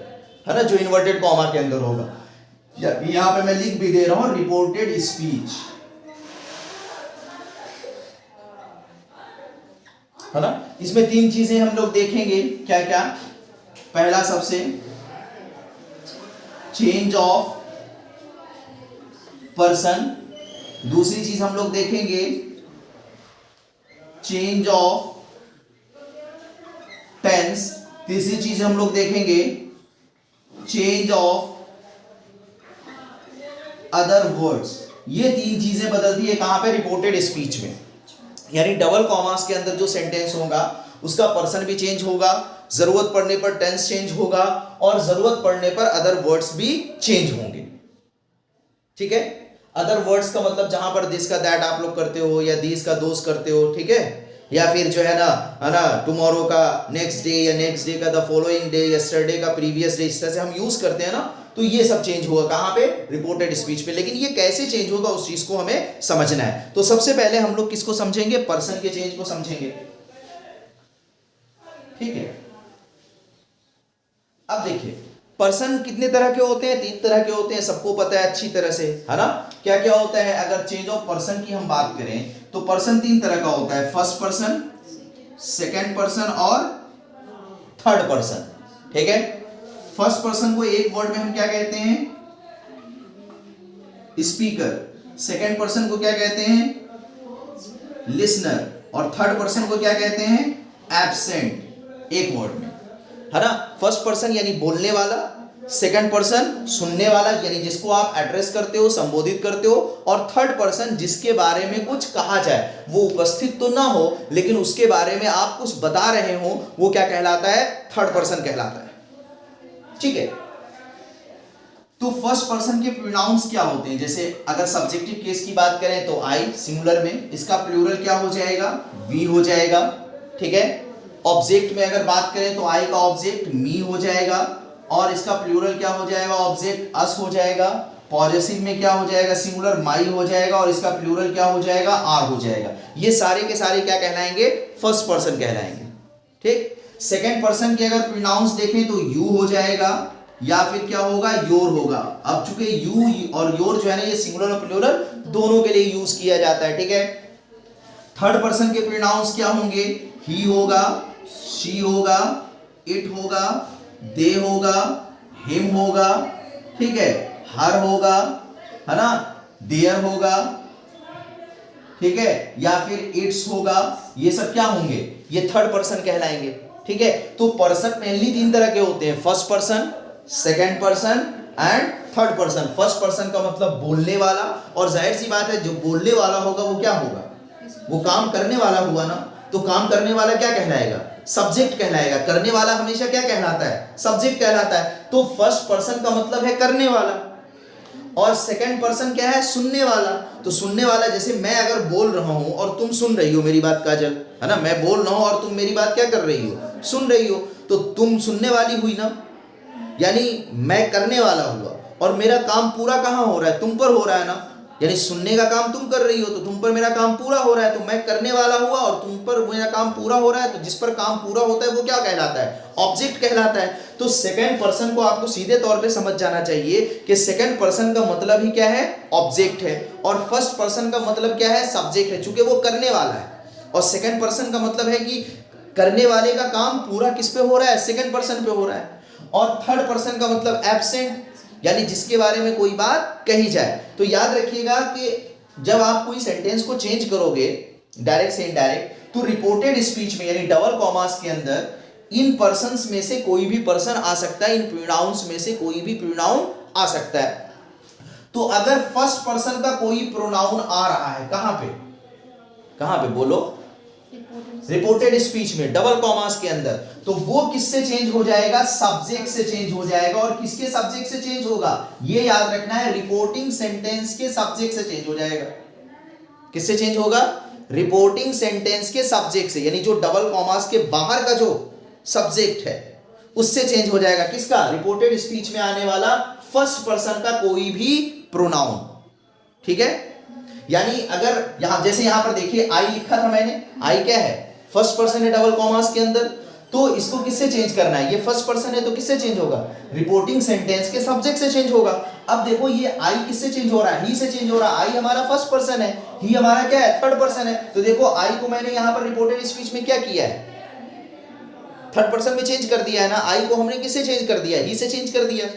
है ना, जो इन्वर्टेड कॉमा के अंदर होगा। यहां पे मैं लिख भी दे रहा हूं रिपोर्टेड स्पीच, है ना। इसमें तीन चीजें हम लोग देखेंगे, क्या क्या। पहला सबसे चेंज ऑफ पर्सन, दूसरी चीज हम लोग देखेंगे चेंज ऑफ टेंस, तीसरी चीज हम लोग देखेंगे चेंज ऑफ अदर वर्ड्स। ये तीन चीजें बदलती है कहां पे, रिपोर्टेड स्पीच में। यानी डबल कॉमास के अंदर जो सेंटेंस होगा उसका पर्सन भी चेंज होगा, जरूरत पड़ने पर टेंस चेंज होगा और जरूरत पड़ने पर अदर वर्ड्स भी चेंज होंगे। ठीक है, अदर वर्ड्स का मतलब जहां पर दिस का दैट आप लोग करते हो या दिस का दोस करते हो, ठीक है, या फिर जो है ना टुमारो का नेक्स्ट डे या नेक्स्ट डे का द फॉलोइंग डे, यस्टरडे का प्रीवियस डे, इस तरह से हम यूज करते हैं ना, तो ये सब चेंज होगा कहां पे, रिपोर्टेड स्पीच पे। लेकिन ये कैसे चेंज होगा उस चीज को हमें समझना है। तो सबसे पहले हम लोग किसको समझेंगे, पर्सन के चेंज को समझेंगे। ठीक है, अब देखिए पर्सन कितने तरह के होते हैं, तीन तरह के होते हैं, सबको पता है अच्छी तरह से, है ना। क्या क्या होता है, अगर चेंज ऑफ पर्सन की हम बात करें तो पर्सन तीन तरह का होता है, फर्स्ट पर्सन, सेकंड पर्सन और थर्ड पर्सन। ठीक है, फर्स्ट पर्सन को एक वर्ड में हम क्या कहते हैं, स्पीकर, सेकंड पर्सन को क्या कहते हैं, लिसनर, और थर्ड पर्सन को क्या कहते हैं, एब्सेंट, एक वर्ड में, है ना। फर्स्ट पर्सन यानी बोलने वाला, सेकंड पर्सन सुनने वाला यानी जिसको आप एड्रेस करते हो, संबोधित करते हो, और थर्ड पर्सन जिसके बारे में कुछ कहा जाए, वो उपस्थित तो ना हो लेकिन उसके बारे में आप कुछ बता रहे हो, वो क्या कहलाता है, थर्ड पर्सन कहलाता है। ठीक है, तो फर्स्ट पर्सन के प्रोनाउंस क्या होते हैं, जैसे अगर सब्जेक्टिव केस की बात करें तो आई सिंगुलर में, इसका प्लूरल क्या हो जाएगा, वी हो जाएगा। ठीक है, ऑब्जेक्ट में अगर बात करें तो आई का ऑब्जेक्ट मी हो जाएगा और इसका प्लूरल क्या हो जाएगा, ऑब्जेक्ट अस हो जाएगा। पॉजेसिव में क्या हो जाएगा, सिंगुलर माई हो जाएगा और इसका प्लूरल क्या हो जाएगा, आर हो जाएगा। ये सारे के सारे क्या कहलाएंगे, फर्स्ट पर्सन कहलाएंगे। ठीक, सेकंड पर्सन के अगर प्रोनाउंस देखें तो यू हो जाएगा या फिर क्या होगा, योर होगा। अब चूंकि यू और योर जो है ना, ये सिंगुलर और प्लूरल दोनों के लिए यूज किया जाता है। ठीक है, थर्ड पर्सन के प्रोनाउंस क्या होंगे, ही होगा, शी होगा, इट होगा, दे होगा, हिम होगा, ठीक है, हर होगा, है ना, देयर होगा, ठीक है, या फिर इट्स होगा। ये सब क्या होंगे, ये थर्ड पर्सन कहलाएंगे। ठीक है, तो पर्सन मेनली तीन तरह के होते हैं, first person, second person and third person. First person का मतलब बोलने वाला, और जाहिर सी बात है जो बोलने वाला होगा वो क्या होगा, वो काम करने वाला हुआ ना, तो काम करने वाला क्या कहलाएगा, सब्जेक्ट कहलाएगा। करने वाला हमेशा क्या कहलाता है, सब्जेक्ट कहलाता है। तो फर्स्ट पर्सन का मतलब है करने वाला, और सेकंड पर्सन क्या है, सुनने वाला। तो सुनने वाला, जैसे मैं अगर बोल रहा हूं और तुम सुन रही हो मेरी बात काजल, है ना, मैं बोल रहा हूं और तुम मेरी बात क्या कर रही हो, सुन रही हो, तो तुम सुनने वाली हुई ना, यानी मैं करने वाला हुआ। और मेरा काम पूरा कहाँ हो रहा है, तुम पर हो रहा है ना, यानी सुनने का काम तुम कर रही हो तो तुम पर मेरा काम पूरा हो रहा है, तो मैं करने वाला हुआ और तुम पर मेरा काम पूरा हो रहा है। तो जिस पर काम पूरा होता है वो क्या कहलाता है, ऑब्जेक्ट कहलाता है। तो सेकंड पर्सन को आपको सीधे तौर पे समझ जाना चाहिए कि सेकंड पर्सन का मतलब ही क्या है, ऑब्जेक्ट है, और फर्स्ट पर्सन का मतलब क्या है, सब्जेक्ट है, चूंकि वो करने वाला है। और सेकंड पर्सन का मतलब है कि करने वाले का काम पूरा किस पे हो रहा है, सेकंड पर्सन पे हो रहा है। और थर्ड पर्सन का मतलब एब्सेंट, यानी जिसके बारे में कोई बात कही जाए। तो याद रखिएगा कि जब आप कोई सेंटेंस को चेंज करोगे डायरेक्ट से इनडायरेक्ट, तो रिपोर्टेड स्पीच में यानी डबल कॉमास के अंदर इन पर्सन्स में से कोई भी पर्सन आ सकता है, इन प्रोनाउंस में से कोई भी प्रोनाउन आ सकता है। तो अगर फर्स्ट पर्सन का कोई प्रोनाउन आ रहा है, कहां पे बोलो, रिपोर्टेड स्पीच में डबल कॉमास के अंदर, तो वो किससे चेंज हो जाएगा, सब्जेक्ट से चेंज हो जाएगा। और किसके सब्जेक्ट से चेंज होगा, ये याद रखना है, रिपोर्टिंग सेंटेंस के सब्जेक्ट से चेंज हो जाएगा। किससे चेंज होगा, रिपोर्टिंग सेंटेंस के सब्जेक्ट से, यानी जो डबल कॉमास के बाहर का जो सब्जेक्ट है उससे चेंज हो जाएगा। किसका, रिपोर्टेड स्पीच में आने वाला फर्स्ट पर्सन का कोई भी प्रोनाउन। ठीक है, यानी अगर यहां, जैसे यहां पर देखिए आई लिखा था मैंने, आई क्या है, फर्स्ट पर्सन है डबल कॉमास के अंदर, तो इसको किससे चेंज करना है, ये फर्स्ट पर्सन है तो किससे चेंज होगा, रिपोर्टिंग सेंटेंस के सब्जेक्ट से चेंज होगा। अब देखो ये आई किससे चेंज हो रहा है, ही से चेंज हो रहा है। आई हमारा फर्स्ट पर्सन है, ही हमारा क्या है, थर्ड पर्सन है। तो देखो आई को मैंने यहां पर रिपोर्टेड स्पीच में क्या किया है, थर्ड पर्सन में चेंज कर दिया है ना। आई को हमने किससे चेंज कर दिया, ही से चेंज कर दिया,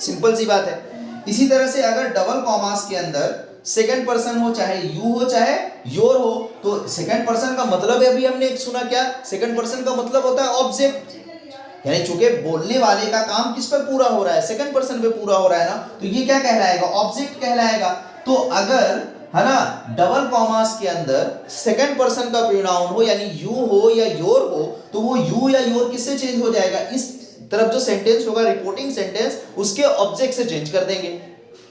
सिंपल सी बात है। इसी तरह से अगर डबल कॉमास के अंदर सेकंड पर्सन हो, चाहे यू हो चाहे योर हो, तो सेकंड पर्सन का मतलब है, अभी हमने सुना क्या, सेकंड पर्सन का मतलब होता है ऑब्जेक्ट, यानी चूंकि बोलने वाले का काम किस पर पूरा हो रहा है, सेकंड पर्सन पे पूरा हो रहा है ना, तो ये क्या कहलाएगा, ऑब्जेक्ट कहलाएगा। तो अगर, है ना, डबल कॉमास के अंदर सेकंड पर्सन का प्रोनाउन हो, यानी यू हो या योर हो, तो वो यू या योर किससे चेंज हो जाएगा, इस तरफ जो सेंटेंस होगा रिपोर्टिंग सेंटेंस, उसके ऑब्जेक्ट से चेंज कर देंगे।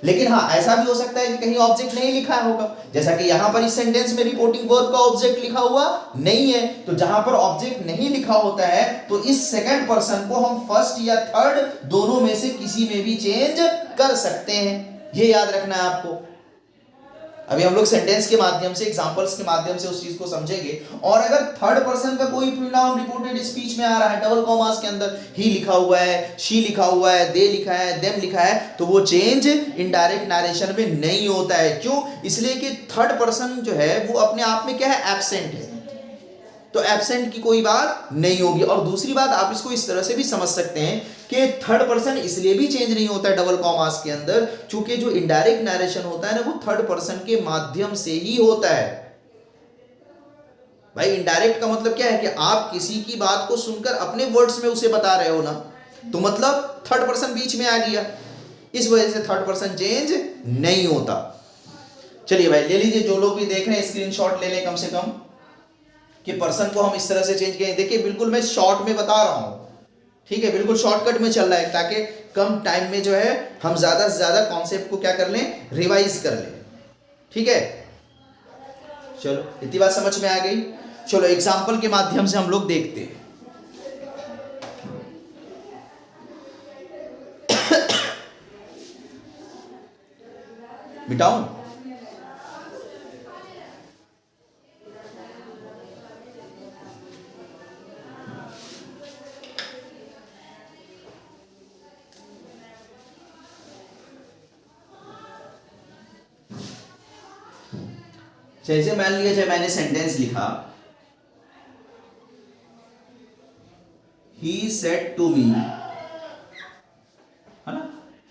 लेकिन हाँ, ऐसा भी हो सकता है कि कहीं ऑब्जेक्ट नहीं लिखा होगा, जैसा कि यहां पर इस सेंटेंस में रिपोर्टिंग वर्ब का ऑब्जेक्ट लिखा हुआ नहीं है। तो जहां पर ऑब्जेक्ट नहीं लिखा होता है, तो इस सेकंड पर्सन को हम फर्स्ट या थर्ड दोनों में से किसी में भी चेंज कर सकते हैं, ये याद रखना है आपको। अभी हम लोग सेंटेंस के माध्यम से, एग्जांपल्स के माध्यम से उस चीज को समझेंगे। और अगर थर्ड पर्सन का कोई प्रोनाउन रिपोर्टेड स्पीच में आ रहा है, डबल कॉमास के अंदर ही लिखा हुआ है, शी लिखा हुआ है, दे लिखा है, देम लिखा है, तो वो चेंज इनडायरेक्ट नरेशन में नहीं होता है। क्यों, इसलिए कि थर्ड पर्सन जो है वो अपने आप में क्या है, एब्सेंट है, तो एब्सेंट की कोई बात नहीं होगी। और दूसरी बात, आप इसको इस तरह से भी समझ सकते हैं कि थर्ड पर्सन इसलिए भी चेंज नहीं होता है डबल कॉमास के अंदर, क्योंकि जो इनडायरेक्ट नरेशन होता है ना, वो थर्ड पर्सन के माध्यम से ही होता है। भाई इनडायरेक्ट का मतलब क्या है कि आप किसी की बात को सुनकर अपने वर्ड्स में उसे बता रहे हो ना, तो मतलब थर्ड पर्सन बीच में आ गया, इस वजह से थर्ड पर्सन चेंज नहीं होता। चलिए भाई ले लीजिए, जो लोग भी देख रहे हैं स्क्रीनशॉट ले लें कम से कम, कि पर्सन को हम इस तरह से चेंज करें। देखिए बिल्कुल मैं शॉर्ट में बता रहा हूं, ठीक है, बिल्कुल शॉर्टकट में चल रहा है, ताकि कम टाइम में जो है हम ज्यादा से ज्यादा कॉन्सेप्ट को क्या कर लें, रिवाइज कर लें। ठीक है, चलो इतनी बात समझ में आ गई। चलो एग्जाम्पल के माध्यम से हम लोग देखते हैं। बिटाऊं, जैसे मान लिया जाए मैंने सेंटेंस लिखा, ही सेड टू मी, है ना,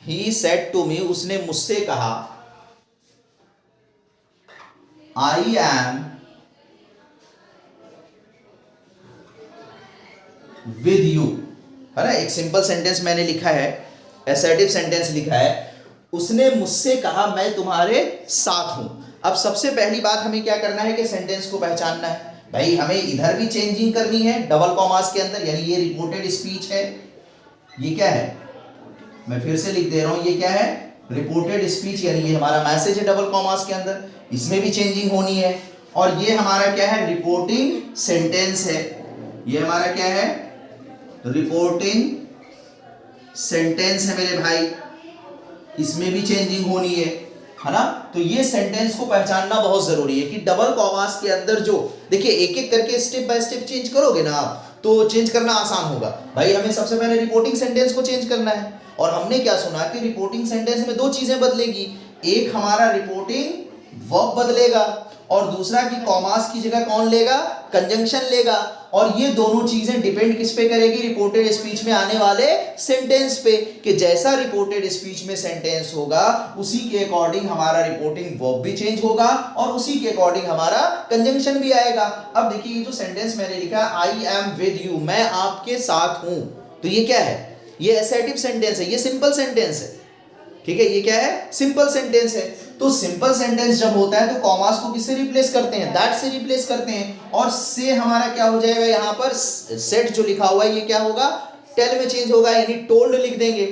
ही सेड टू मी, उसने मुझसे कहा, आई एम विद यू, है ना, एक सिंपल सेंटेंस मैंने लिखा है, असर्टिव सेंटेंस लिखा है, उसने मुझसे कहा मैं तुम्हारे साथ हूं। अब सबसे पहली बात हमें क्या करना है कि सेंटेंस को पहचानना है। भाई हमें इधर भी चेंजिंग करनी है डबल कॉमास के अंदर, यानी ये रिपोर्टेड स्पीच है, ये क्या है, मैं फिर से लिख दे रहा हूं, ये क्या है, रिपोर्टेड स्पीच यानी ये हमारा मैसेज है डबल कॉमास के अंदर, इसमें भी चेंजिंग होनी है। और ये हमारा क्या है, रिपोर्टिंग सेंटेंस है। ये हमारा क्या है, रिपोर्टिंग सेंटेंस है मेरे भाई, इसमें भी चेंजिंग होनी है ना। तो ये सेंटेंस को पहचानना बहुत जरूरी है कि डबल कॉमास के अंदर जो, देखिए एक एक करके स्टेप बाय स्टेप चेंज करोगे ना आप, तो चेंज करना आसान होगा। भाई हमें सबसे पहले रिपोर्टिंग सेंटेंस को चेंज करना है, और हमने क्या सुना कि रिपोर्टिंग सेंटेंस में दो चीजें बदलेगी, एक हमारा रिपोर्टिंग वर्ब बदलेगा, और दूसरा कि कॉमास की जगह कौन लेगा, कंजंक्शन लेगा। और ये दोनों चीजें डिपेंड किस पे करेगी, रिपोर्टेड स्पीच में आने वाले सेंटेंस पे, कि जैसा रिपोर्टेड स्पीच में सेंटेंस होगा उसी के अकॉर्डिंग हमारा रिपोर्टिंग वर्ब भी चेंज होगा, और उसी के अकॉर्डिंग हमारा कंजंक्शन भी आएगा। अब देखिए ये जो सेंटेंस मैंने लिखा, आई एम विद यू, मैं आपके साथ हूं, तो ये क्या है, ये असर्टिव सेंटेंस है, ये सिंपल सेंटेंस है, ठीक है, ये क्या है, सिंपल सेंटेंस है। तो सिंपल सेंटेंस जब होता है तो कॉमास को किससे रिप्लेस करते हैं, दैट से रिप्लेस करते हैं, और से हमारा क्या हो जाएगा, यहाँ पर सेट जो लिखा हुआ है ये क्या होगा, टेल में चेंज होगा, यानी टोल्ड लिख देंगे।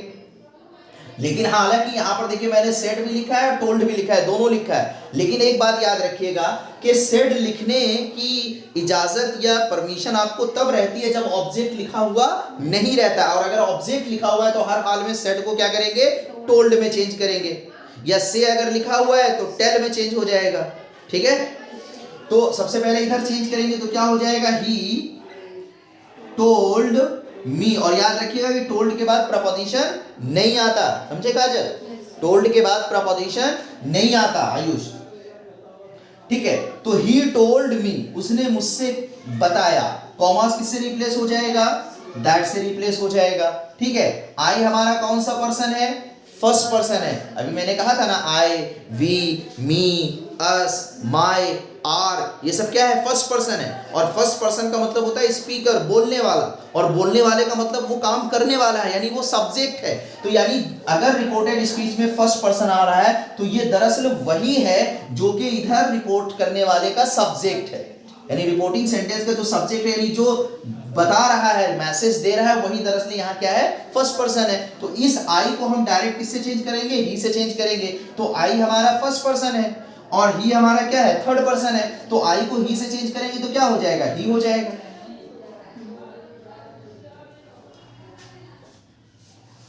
लेकिन हालांकि यहाँ पर देखिए मैंने सेट भी लिखा है, टोल्ड भी लिखा है, दोनों लिखा है, लेकिन एक बात याद रखिएगा कि सेट लिखने की इजाजत या परमिशन आपको तब रहती है जब ऑब्जेक्ट लिखा हुआ नहीं रहता, और अगर ऑब्जेक्ट लिखा हुआ है तो हर हाल में सेट को क्या करेंगे, टोल्ड में चेंज करेंगे, या से अगर लिखा हुआ है तो टेल में चेंज हो जाएगा, ठीक है। तो सबसे पहले इधर चेंज करेंगे तो क्या हो जाएगा, ही टोल्ड मी, और याद रखिएगा कि टोल्ड के बाद प्रपोजिशन नहीं आता, समझे काजल, टोल्ड के बाद प्रपोजिशन नहीं आता आयुष, ठीक है। तो ही टोल्ड मी, उसने मुझसे बताया, कॉमास किससे रिप्लेस हो जाएगा, दैट से रिप्लेस हो जाएगा, ठीक है। आई हमारा कौन सा पर्सन है, फर्स्ट पर्सन है, अभी मैंने कहा था ना, I, we, me, us, my, our, ये सब क्या है, फर्स्ट पर्सन है, और फर्स्ट पर्सन का मतलब होता है स्पीकर, बोलने वाला, और बोलने वाले का मतलब वो काम करने वाला है, यानी वो सब्जेक्ट है। तो यानी अगर रिपोर्टेड स्पीच में फर्स्ट पर्सन आ रहा है तो ये दरअसल वही है जो कि इधर रिपोर्ट करने वाले का सब्जेक्ट है, यानी रिपोर्टिंग सेंटेंस का जो सब्जेक्ट है, यानी जो बता रहा है, मैसेज दे रहा है, वही दरअसल यहाँ क्या है, फर्स्ट पर्सन है। तो इस आई को हम डायरेक्ट किससे चेंज करेंगे, ही से चेंज करेंगे। तो आई हमारा फर्स्ट पर्सन है और ही हमारा क्या है, थर्ड पर्सन है, तो आई को ही से चेंज करेंगे तो क्या हो जाएगा, ही हो जाएगा।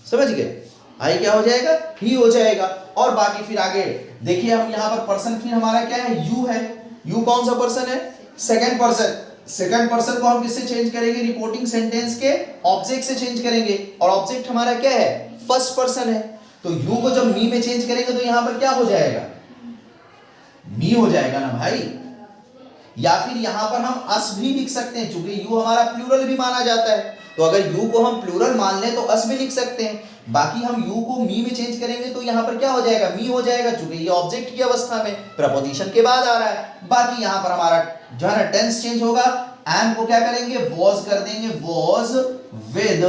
समझ गए, आई क्या हो जाएगा, ही हो जाएगा। और बाकी फिर आगे देखिए, हम यहाँ पर पर्सन फिर हमारा क्या है, यू है। यू कौन सा पर्सन है, सेकंड पर्सन। सेकंड पर्सन को हम किससे चेंज करेंगे, रिपोर्टिंग सेंटेंस के ऑब्जेक्ट से चेंज करेंगे, और ऑब्जेक्ट हमारा क्या है, फर्स्ट पर्सन है। तो यू को जब मी में चेंज करेंगे तो यहां पर क्या हो जाएगा, मी हो जाएगा ना भाई। या फिर यहां पर हम अस भी लिख सकते हैं, क्योंकि यू हमारा प्लूरल भी माना जाता है, तो अगर यू को हम प्लूरल मान लें तो अस भी लिख सकते हैं। बाकी हम यू को मी में चेंज करेंगे तो यहां पर क्या हो जाएगा, मी हो जाएगा, क्योंकि ये ऑब्जेक्ट की अवस्था में प्रपोजिशन के बाद आ रहा है। बाकी यहां पर हमारा जो है ना टेंस चेंज होगा, एम को क्या करेंगे, वॉज कर देंगे, वॉज विद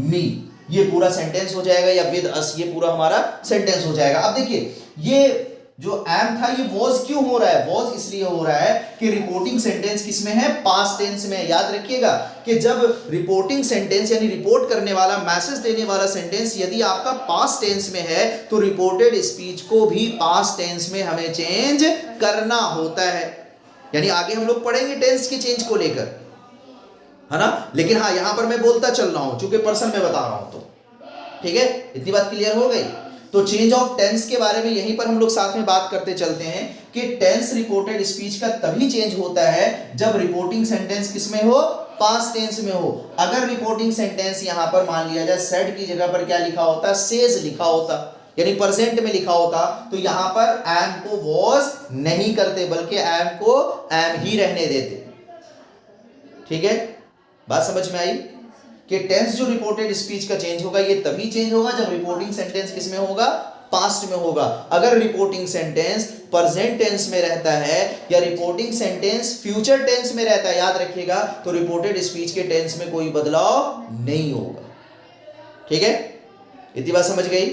मी, ये पूरा सेंटेंस हो जाएगा, या विद अस, ये पूरा हमारा सेंटेंस हो जाएगा। अब देखिए ये जो एम था ये वॉज क्यों हो रहा है, वॉज इसलिए हो रहा है कि रिपोर्टिंग सेंटेंस किसमें है, पास्ट टेंस में। याद रखिएगा कि जब रिपोर्टिंग सेंटेंस यानी रिपोर्ट करने वाला, मैसेज देने वाला सेंटेंस यदि आपका पास्ट टेंस में है तो रिपोर्टेड स्पीच को भी पास्ट टेंस में हमें चेंज करना होता है। यानी आगे हम लोग पढ़ेंगे टेंस के चेंज को लेकर, है ना। लेकिन हाँ यहां पर मैं बोलता चल रहा हूं चूंकि पर्सन में बता रहा हूं, तो ठीक है, इतनी बात क्लियर हो गई। तो चेंज ऑफ टेंस के बारे में यहीं पर हम लोग साथ में बात करते चलते हैं कि टेंस रिपोर्टेड स्पीच का तभी चेंज होता है जब रिपोर्टिंग सेंटेंस किसमें हो, पास्ट टेंस में हो। अगर रिपोर्टिंग सेंटेंस यहां पर मान लिया जाए सेड की जगह पर क्या लिखा होता, सेज लिखा होता, यानी प्रेजेंट में लिखा होता, तो यहां पर एम को वॉज नहीं करते बल्कि एम को एम ही रहने देते। ठीक है, बात समझ में आई कि टेंस जो रिपोर्टेड स्पीच का चेंज होगा ये तभी चेंज होगा जब रिपोर्टिंग सेंटेंस किसमें होगा, पास्ट में होगा। अगर रिपोर्टिंग सेंटेंस प्रेजेंट टेंस में रहता है या रिपोर्टिंग सेंटेंस फ्यूचर टेंस में रहता है, याद रखिएगा, तो रिपोर्टेड स्पीच के टेंस में कोई बदलाव नहीं होगा। ठीक है, इतनी बात समझ गई।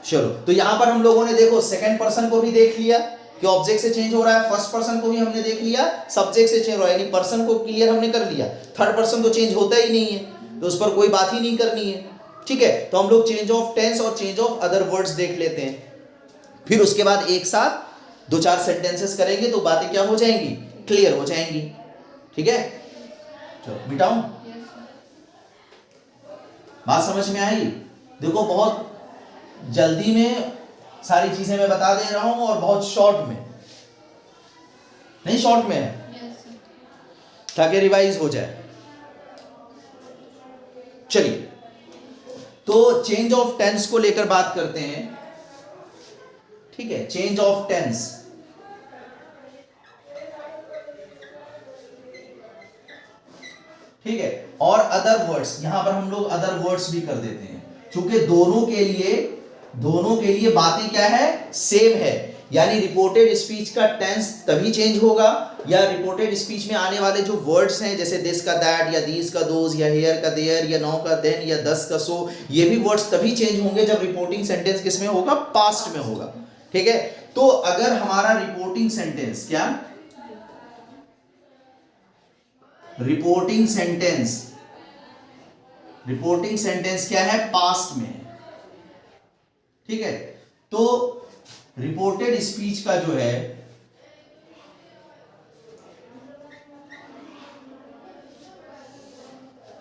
चलो, तो यहां पर हम लोगों ने देखो सेकंड पर्सन को भी देख लिया कि ऑब्जेक्ट से चेंज हो रहा है, फर्स्ट पर्सन को भी हमने देख लिया सब्जेक्ट से चेंज हो रहा है, यानी पर्सन को क्लियर हमने कर लिया। थर्ड पर्सन तो चेंज होता ही नहीं है, तो उस पर कोई बात ही नहीं करनी है। ठीक है, तो हम लोग चेंज ऑफ टेंस और चेंज ऑफ अदर वर्ड्स देख लेते हैं, फिर उसके बाद एक साथ 2-4 सेंटेंसेस करेंगे तो बातें क्या हो जाएंगी, क्लियर हो जाएंगी। ठीक है, चलो मिटाऊं, बात समझ में आई? देखो बहुत जल्दी में सारी चीजें मैं बता दे रहा हूं और बहुत शॉर्ट में, नहीं शॉर्ट में है ताकि रिवाइज हो जाए। चलिए, तो चेंज ऑफ टेंस को लेकर बात करते हैं। ठीक है, चेंज ऑफ टेंस, ठीक है, और अदर वर्ड्स, यहां पर हम लोग अदर वर्ड्स भी कर देते हैं क्योंकि दोनों के लिए बातें क्या है, सेम है। यानी रिपोर्टेड स्पीच का टेंस तभी चेंज होगा, या रिपोर्टेड स्पीच में आने वाले जो वर्ड्स हैं जैसे दिस का दैट, या दीस का दोज, या हेयर का देयर, या नो का देन, या दस का सो, ये भी वर्ड्स तभी चेंज होंगे जब रिपोर्टिंग सेंटेंस किसमें होगा, पास्ट में होगा। ठीक है, तो अगर हमारा रिपोर्टिंग सेंटेंस क्या, रिपोर्टिंग सेंटेंस क्या है, पास्ट में है। ठीक है, तो रिपोर्टेड स्पीच का जो है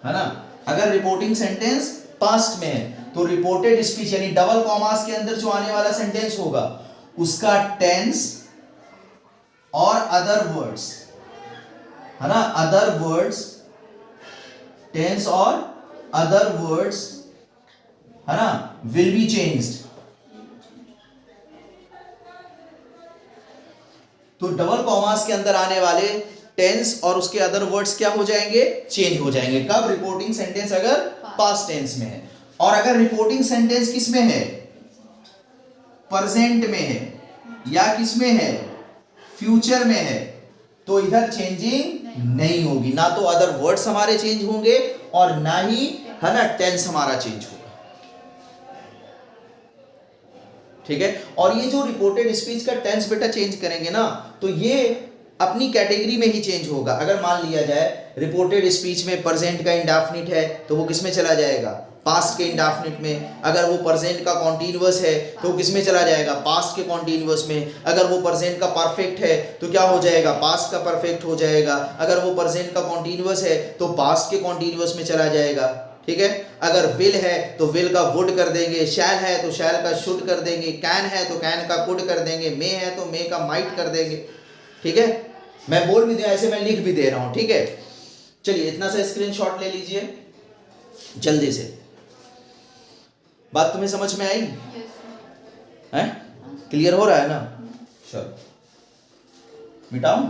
ना, अगर रिपोर्टिंग सेंटेंस पास्ट में है तो रिपोर्टेड स्पीच यानी डबल कॉमास के अंदर जो आने वाला सेंटेंस होगा उसका टेंस और अदर वर्ड्स, है ना, अदर वर्ड्स, टेंस और अदर वर्ड्स, है ना, विल बी चेंज्ड। तो डबल कॉमास के अंदर आने वाले टेंस और उसके अदर वर्ड्स क्या हो जाएंगे, चेंज हो जाएंगे। कब, रिपोर्टिंग सेंटेंस अगर पास्ट टेंस में है। और अगर रिपोर्टिंग सेंटेंस किस में है, प्रेजेंट में है, या किस में है, फ्यूचर में है, तो इधर चेंजिंग नहीं होगी, ना तो अदर वर्ड्स हमारे चेंज होंगे और ना ही, है ना, टेंस हमारा चेंज होगा। ठीक है, और ये जो रिपोर्टेड स्पीच का टेंस बेटा चेंज करेंगे ना, तो ये अपनी कैटेगरी में ही चेंज होगा। अगर मान लिया जाए रिपोर्टेड स्पीच में प्रेजेंट का इंडेफिनिट है तो वो किस में चला जाएगा, पास्ट के इंडेफिनिट में। अगर वो प्रेजेंट का कॉन्टिन्यूअस है तो किस में चला जाएगा, पास्ट के कॉन्टिन्यूअस में। अगर वो प्रेजेंट का परफेक्ट है तो क्या हो जाएगा, पास्ट का परफेक्ट हो जाएगा। अगर वो प्रेजेंट का कॉन्टिन्यूअस है तो पास्ट के कॉन्टिन्यूअस में चला जाएगा। ठीक है, अगर विल है तो विल का वुड कर देंगे, शैल है तो शैल का शुड कर देंगे, कैन है तो कैन का कुड कर देंगे, मे है तो मे का माइट कर देंगे। ठीक है, मैं बोल भी दिया, ऐसे मैं लिख भी दे रहा हूं। ठीक है, चलिए इतना सा स्क्रीनशॉट ले लीजिए जल्दी से। बात तुम्हें समझ में आई है, क्लियर हो रहा है ना? चलो मिटाऊं,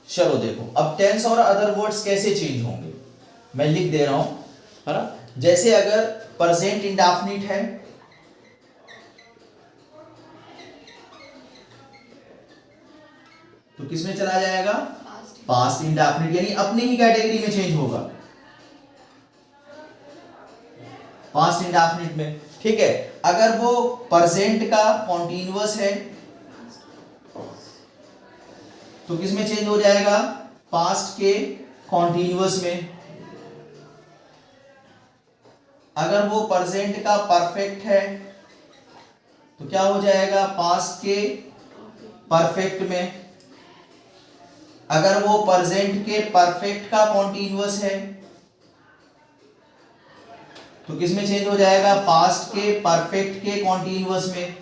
चलो देखो अब टेंस और अदर वर्ड्स कैसे चेंज होंगे, मैं लिख दे रहा हूं, है ना। जैसे अगर प्रेजेंट इंडेफिनिट है तो किस में चला जाएगा, पास्ट इंडेफिनिट, यानी अपनी ही कैटेगरी में चेंज होगा, पास्ट इंडेफिनिट में। ठीक है, अगर वो प्रेजेंट का कॉन्टिन्यूअस है तो किस में चेंज हो जाएगा, पास्ट के कॉन्टिन्यूअस में। अगर वो प्रेजेंट का परफेक्ट है तो क्या हो जाएगा, पास्ट के परफेक्ट में। अगर वो प्रेजेंट के परफेक्ट का कॉन्टिन्यूअस है तो किस में चेंज हो जाएगा, पास्ट के परफेक्ट के कॉन्टिन्यूअस में।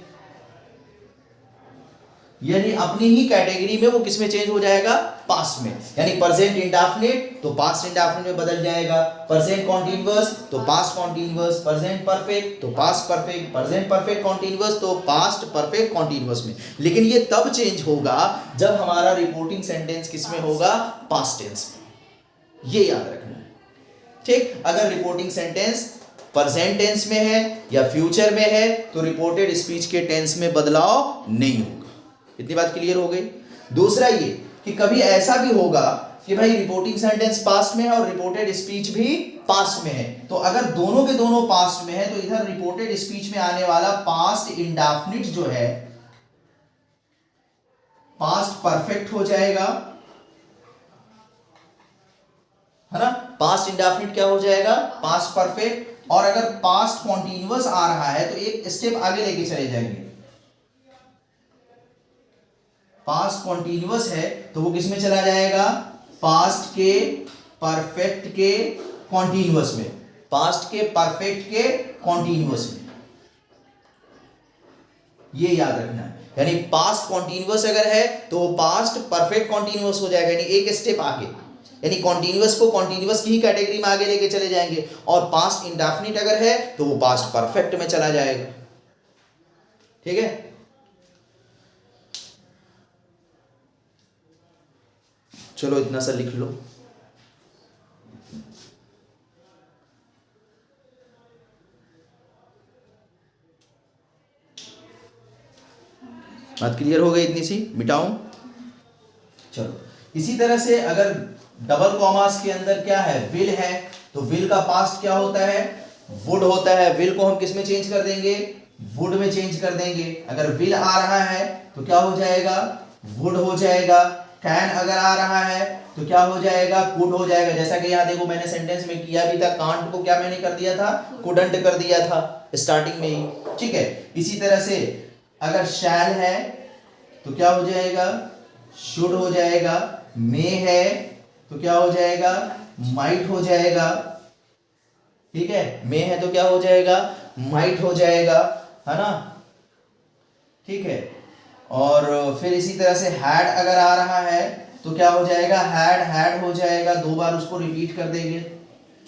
यानी अपनी ही कैटेगरी में वो किस में चेंज हो जाएगा, पास्ट में। यानी प्रेजेंट इंडेफिनिट तो पास्ट इंडेफिनिट में बदल जाएगा, प्रेजेंट कॉन्टिन्यूअस तो पास्ट कॉन्टिन्यूअस, प्रेजेंट परफेक्ट तो past perfect, present perfect continuous तो पास्ट परफेक्ट कॉन्टिन्यूअस में। लेकिन ये तब चेंज होगा जब हमारा रिपोर्टिंग सेंटेंस किस में होगा, पास्ट टेंस में। ये याद रखना है। ठीक, अगर रिपोर्टिंग सेंटेंस प्रेजेंट टेंस में है या फ्यूचर में है तो रिपोर्टेड स्पीच के टेंस में बदलाव नहीं होगा। इतनी बात क्लियर हो गई। दूसरा ये कि कभी ऐसा भी होगा कि भाई रिपोर्टिंग सेंटेंस पास्ट में है और रिपोर्टेड स्पीच भी पास्ट में है, तो अगर दोनों के दोनों पास्ट में है तो इधर रिपोर्टेड स्पीच में आने वाला पास्ट इंडेफिनिट जो है पास्ट परफेक्ट हो जाएगा, है ना, पास्ट इंडेफिनिट क्या हो जाएगा, पास्ट परफेक्ट। और अगर पास्ट कॉन्टिन्यूअस आ रहा है तो एक स्टेप आगे लेके चले जाएंगे। पास्ट कॉन्टिन्यूअस है तो वो किस में चला जाएगा, पास्ट के परफेक्ट के कॉन्टिन्यूअस में, पास्ट के परफेक्ट के कॉन्टिन्यूअस में, ये याद रखना है। यानी पास्ट कॉन्टिन्यूअस अगर है तो वो पास्ट परफेक्ट कॉन्टिन्यूअस हो जाएगा, यानी एक स्टेप आगे, यानी कॉन्टिन्यूअस को कॉन्टिन्यूअस की ही कैटेगरी में आगे लेके चले जाएंगे। और पास्ट इंडेफिनिट अगर है तो वो पास्ट परफेक्ट में चला जाएगा। ठीक है, चलो इतना सा लिख लो। बात क्लियर हो गई इतनी सी, मिटाऊं? चलो इसी तरह से अगर डबल कॉमास के अंदर क्या है, विल है, तो विल का पास्ट क्या होता है, वुड होता है। विल को हम किस में चेंज कर देंगे, वुड में चेंज कर देंगे। अगर विल आ रहा है तो क्या हो जाएगा, वुड हो जाएगा। कैन अगर आ रहा है तो क्या हो जाएगा, कुड हो जाएगा। जैसा कि यहाँ देखो मैंने सेंटेंस में किया भी था, कांट को क्या मैंने कर दिया था, कुडंट कर दिया था स्टार्टिंग में ही। ठीक है, इसी तरह से अगर शैल है तो क्या हो जाएगा, शुड हो जाएगा। मे है तो क्या हो जाएगा, माइट हो जाएगा। ठीक है, मे है तो क्या हो जाएगा, माइट हो जाएगा, है ना। ठीक है, और फिर इसी तरह से हैड अगर आ रहा है तो क्या हो जाएगा, हैड हो जाएगा। दो बार उसको रिपीट कर देंगे,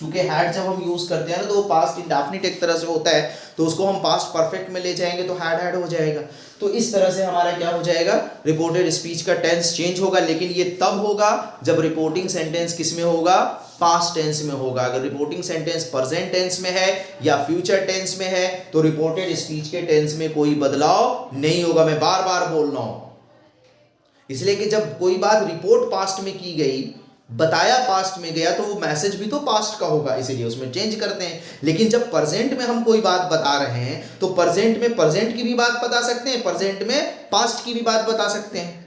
चूंकि हैड जब हम यूज करते हैं ना तो वो पास्ट इंडेफिनिट एक तरह से होता है, तो उसको हम पास्ट परफेक्ट में ले जाएंगे तो हैड हो जाएगा। तो इस तरह से हमारा क्या हो जाएगा, रिपोर्टेड स्पीच का टेंस चेंज होगा। लेकिन ये तब होगा जब रिपोर्टिंग सेंटेंस किस में होगा, पास्ट टेंस में होगा। अगर रिपोर्टिंग सेंटेंस प्रेजेंट टेंस में है या फ्यूचर टेंस में है तो रिपोर्टेड स्पीच के टेंस में कोई बदलाव नहीं होगा। मैं बार बार बोल रहा हूं, इसलिए कि जब कोई बात रिपोर्ट पास्ट में की गई, बताया पास्ट में गया, तो वो मैसेज भी तो पास्ट का होगा, इसीलिए उसमें चेंज करते हैं। लेकिन जब प्रेजेंट में हम कोई बात बता रहे हैं तो प्रेजेंट में प्रेजेंट की भी बात बता सकते हैं, प्रेजेंट में पास्ट की भी बात बता सकते हैं।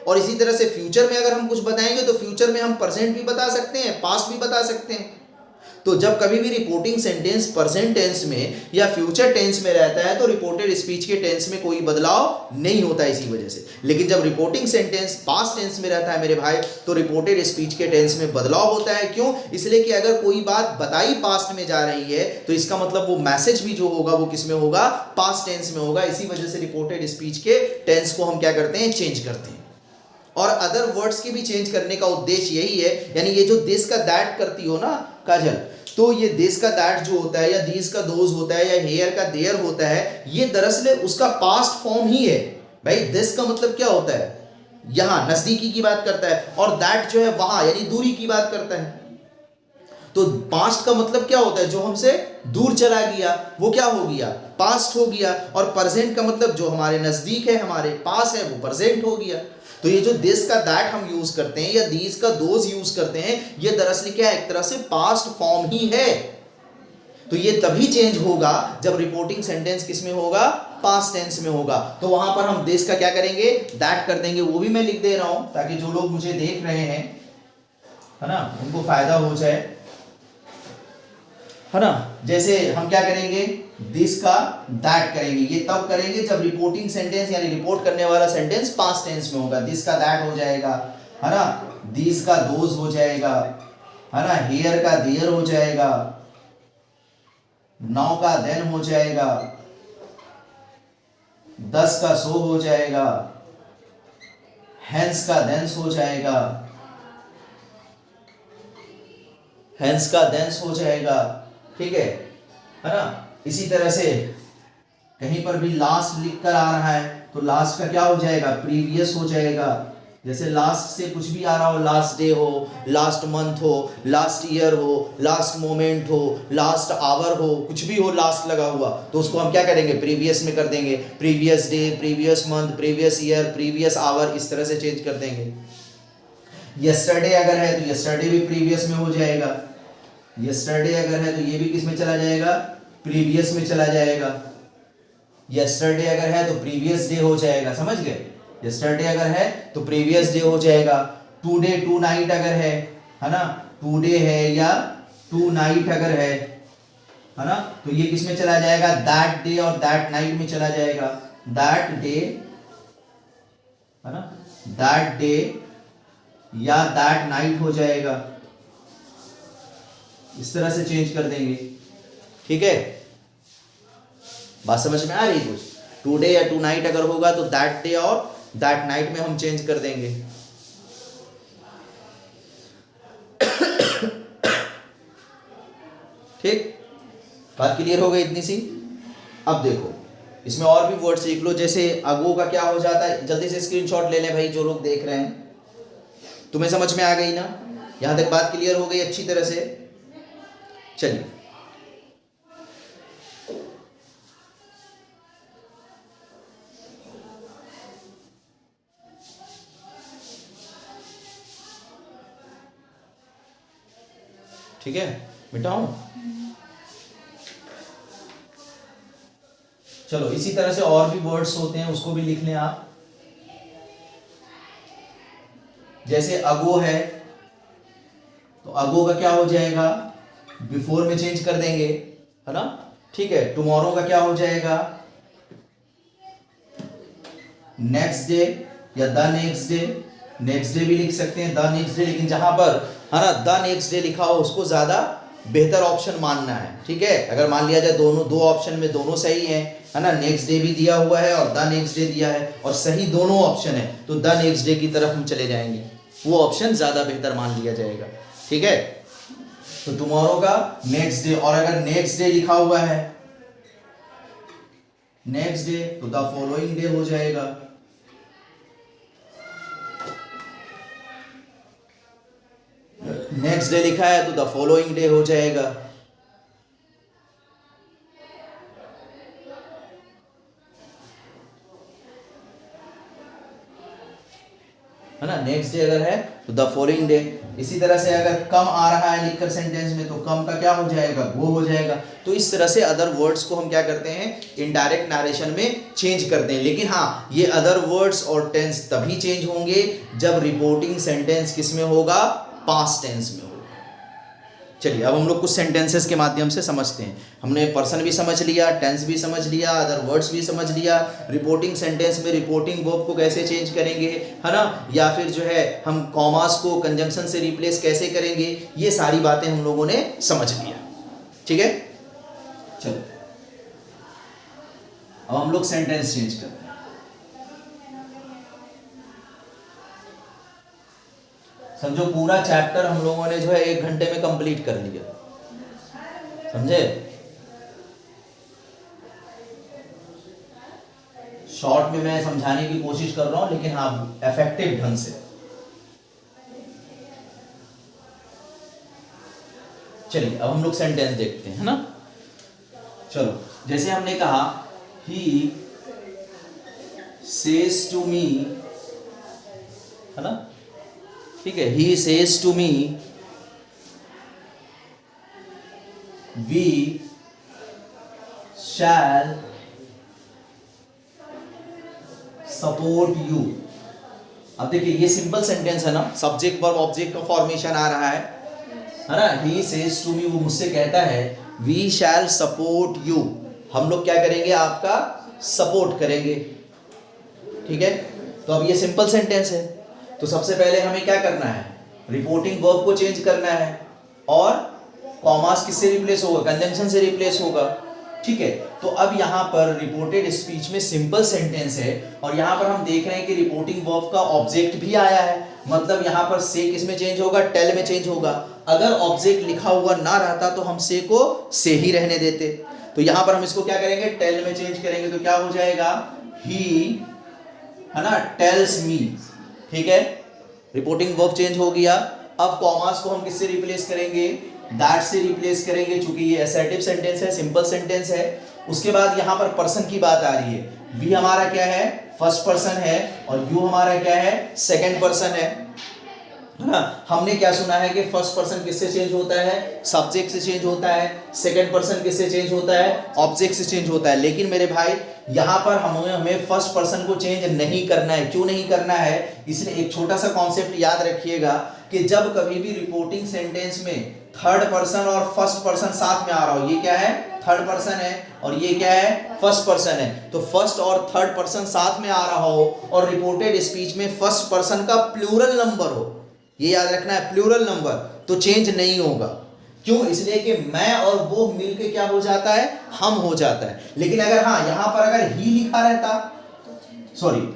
और इसी तरह से फ्यूचर में अगर हम कुछ बताएंगे तो फ्यूचर में हम प्रेजेंट भी बता सकते हैं, पास्ट भी बता सकते हैं। तो जब कभी भी रिपोर्टिंग सेंटेंस प्रेजेंट टेंस में या फ्यूचर टेंस में रहता है तो रिपोर्टेड स्पीच के टेंस में कोई बदलाव नहीं होता इसी वजह से। लेकिन जब रिपोर्टिंग सेंटेंस पास्ट टेंस में रहता है मेरे भाई, तो रिपोर्टेड स्पीच के टेंस में बदलाव होता है। क्यों? इसलिए कि अगर कोई बात बताई पास्ट में जा रही है तो इसका मतलब वो मैसेज भी जो होगा वो किस में होगा, पास्ट टेंस में होगा। इसी वजह से रिपोर्टेड स्पीच के टेंस को हम क्या करते हैं, चेंज करते हैं। और अदर वर्ड्स की भी चेंज करने का उद्देश्य यही है। यानी ये जो दिस का दैट करती हो ना काजल, तो ये दिस का दैट जो होता है या दीस का दोज होता है या हेयर का देयर होता है, ये दरअसल उसका पास्ट फॉर्म ही है भाई। दिस का मतलब क्या होता है, यहां नजदीकी की बात करता है, और दैट जो है वहां यानी दूरी की बात करता है। तो पास्ट का मतलब क्या होता है, जो हमसे दूर चला गया वो क्या हो गया, पास्ट हो गया। और प्रेजेंट का मतलब जो हमारे नजदीक है, हमारे पास है, वो प्रेजेंट हो गया। तो ये जो दिस का दैट हम यूज करते हैं या दीज का दोज यूज करते हैं, ये दरअसल क्या है, एक तरह से पास्ट फॉर्म ही है। तो ये तभी चेंज होगा जब रिपोर्टिंग सेंटेंस किस में होगा, पास्ट टेंस में होगा। तो वहां पर हम दिस का क्या करेंगे, दैट कर देंगे। वो भी मैं लिख दे रहा हूं ताकि जो लोग मुझे देख रहे हैं, है ना, उनको फायदा हो जाए, है ना। जैसे हम क्या करेंगे, दिस का दैट करेंगे। ये तब करेंगे जब रिपोर्टिंग सेंटेंस यानी रिपोर्ट करने वाला सेंटेंस पास्ट टेंस में होगा। दिस का दैट हो जाएगा, है ना, दिस का दोज हो जाएगा, है ना, हेयर का देयर हो जाएगा, नाउ का देन हो जाएगा, दस का सो हो जाएगा, हेंस का देंस हो जाएगा, हेंस का देंस हो जाएगा। ठीक है ना। इसी तरह से कहीं पर भी लास्ट लिख कर आ रहा है तो लास्ट का क्या हो जाएगा, प्रीवियस हो जाएगा। जैसे लास्ट से कुछ भी आ रहा हो, लास्ट डे हो, लास्ट मंथ हो, लास्ट ईयर हो, लास्ट मोमेंट हो, लास्ट आवर हो, कुछ भी हो लास्ट लगा हुआ, तो उसको हम क्या करेंगे, प्रीवियस में कर देंगे। Previous day, previous month, previous year, previous hour, इस तरह से चेंज कर देंगे। यस्टरडे अगर है तो यस्टरडे भी प्रीवियस में हो जाएगा। यस्टरडे अगर है तो ये भी किस में चला जाएगा, प्रीवियस में चला जाएगा। यस्टरडे अगर है तो प्रीवियस डे हो जाएगा, समझ गए। यस्टरडे अगर है तो प्रीवियस डे हो जाएगा। टुडे, टू नाइट अगर है ना, टुडे है या टू नाइट अगर है ना, तो ये किस में चला जाएगा, दैट डे और दैट नाइट में चला जाएगा। दैट डे है ना, दैट डे या दैट नाइट हो जाएगा, इस तरह से चेंज कर देंगे। ठीक है, बात समझ में आ रही कुछ? टुडे या टू नाइट अगर होगा तो दैट डे और दैट नाइट में हम चेंज कर देंगे। ठीक, बात क्लियर हो गई इतनी सी। अब देखो इसमें और भी वर्ड सीख लो, जैसे अगो का क्या हो जाता है, जल्दी से स्क्रीनशॉट ले लें भाई जो लोग देख रहे हैं। तुम्हें समझ में आ गई ना, यहां तक बात क्लियर हो गई अच्छी तरह से? चलिए ठीक है, मिटाऊं? चलो इसी तरह से और भी वर्ड्स होते हैं, उसको भी लिख लें आप। जैसे अगो है तो अगो का क्या हो जाएगा, बिफोर में चेंज कर देंगे, है ना? ठीक है, टुमारो का क्या हो जाएगा, नेक्स्ट डे या the next day. Next day भी लिख सकते हैं, द नेक्स्ट डे, लेकिन जहां पर है ना द नेक्स्ट डे लिखा हो उसको ज्यादा बेहतर ऑप्शन मानना है। ठीक है, अगर मान लिया जाए दोनों, दो ऑप्शन में दोनों सही है ना, नेक्स्ट डे भी दिया हुआ है और द नेक्स्ट डे दिया है और सही दोनों ऑप्शन है, तो द नेक्स्ट डे की तरफ हम चले जाएंगे, वो ऑप्शन ज्यादा बेहतर मान लिया जाएगा। ठीक है, तो टुमारो का नेक्स्ट डे, और अगर नेक्स्ट डे लिखा हुआ है नेक्स्ट डे तो द फॉलोइंग डे हो जाएगा। नेक्स्ट डे लिखा है तो द फॉलोइंग डे हो जाएगा। है ना, नेक्स्ट डे अगर है तो द फॉलोइंग डे। इसी तरह से अगर कम आ रहा है लिखकर सेंटेंस में तो कम का क्या हो जाएगा, वो हो जाएगा। तो इस तरह से अदर वर्ड्स को हम क्या करते हैं, इनडायरेक्ट नरेशन में चेंज करते हैं। लेकिन हाँ, ये अदर वर्ड्स और टेंस तभी चेंज होंगे जब रिपोर्टिंग सेंटेंस किस में होगा, पास्ट टेंस में होगा। चलिए अब हम लोग कुछ सेंटेंसेस के माध्यम से समझते हैं। हमने पर्सन भी समझ लिया, टेंस भी समझ लिया, अदर वर्ड्स भी समझ लिया, रिपोर्टिंग सेंटेंस में रिपोर्टिंग वर्ब को कैसे चेंज करेंगे, है ना, या फिर जो है हम कॉमास को कंजंक्शन से रिप्लेस कैसे करेंगे, ये सारी बातें हम लोगों ने समझ लिया। ठीक है, चलो अब हम लोग सेंटेंस चेंज करते हैं। समझो पूरा चैप्टर हम लोगों ने जो है 1 घंटे में कंप्लीट कर लिया, समझे? शॉर्ट में मैं समझाने की कोशिश कर रहा हूं, लेकिन हाँ इफेक्टिव ढंग से। चलिए अब हम लोग सेंटेंस देखते हैं, है ना। चलो जैसे हमने कहा, ही सेज टू मी, है ना, ठीक है, he says to me we shall support you। अब देखिए ये सिंपल सेंटेंस है ना, सब्जेक्ट वर्ब ऑब्जेक्ट का फॉर्मेशन आ रहा है ना। he says to me, वो मुझसे कहता है we shall support you, हम लोग क्या करेंगे, आपका सपोर्ट करेंगे। ठीक है, तो अब ये सिंपल सेंटेंस है, तो सबसे पहले हमें क्या करना है, रिपोर्टिंग वर्ब को चेंज करना है, और कॉमास किससे रिप्लेस होगा, कंजंक्शन से रिप्लेस होगा। ठीक है, तो अब यहाँ पर रिपोर्टेड स्पीच में सिंपल सेंटेंस है, और यहाँ पर हम देख रहे हैं कि रिपोर्टिंग वर्ब का ऑब्जेक्ट भी आया है, मतलब यहाँ पर से किस में चेंज होगा, टेल में चेंज होगा। अगर ऑब्जेक्ट लिखा हुआ ना रहता तो हम से को से ही रहने देते, तो यहाँ पर हम इसको क्या करेंगे, टेल में चेंज करेंगे, तो क्या हो जाएगा, ही, है ना, टेल्स मी। ठीक है, रिपोर्टिंग वर्ब चेंज हो गया। अब कॉमास को हम किससे रिप्लेस करेंगे, दैट से रिप्लेस करेंगे, क्योंकि ये असर्टिव सेंटेंस है, सिंपल सेंटेंस है। उसके बाद यहाँ पर पर्सन की बात आ रही है, वी हमारा क्या है, फर्स्ट पर्सन है, और यू हमारा क्या है, सेकंड पर्सन है ना। हमने क्या सुना है कि फर्स्ट पर्सन किससे चेंज होता है, सब्जेक्ट से चेंज होता है, सेकंड पर्सन किससे चेंज होता है, ऑब्जेक्ट से चेंज होता है। लेकिन मेरे भाई यहाँ पर हमें फर्स्ट पर्सन को चेंज नहीं करना है। क्यों नहीं करना है, इसलिए एक छोटा सा कॉन्सेप्ट याद रखिएगा, कि जब कभी भी रिपोर्टिंग सेंटेंस में थर्ड पर्सन और फर्स्ट पर्सन साथ में आ रहा हो, ये क्या है, थर्ड पर्सन है, और ये क्या है, फर्स्ट पर्सन है, तो फर्स्ट और थर्ड पर्सन साथ में आ रहा हो और रिपोर्टेड स्पीच में फर्स्ट पर्सन का प्लूरल नंबर हो, ये याद रखना है, प्लूरल नंबर, तो चेंज नहीं होगा। क्यों? इसलिए कि मैं और वो मिलके क्या हो जाता है, हम हो जाता है। लेकिन अगर हाँ यहां पर अगर ही लिखा रहता, सॉरी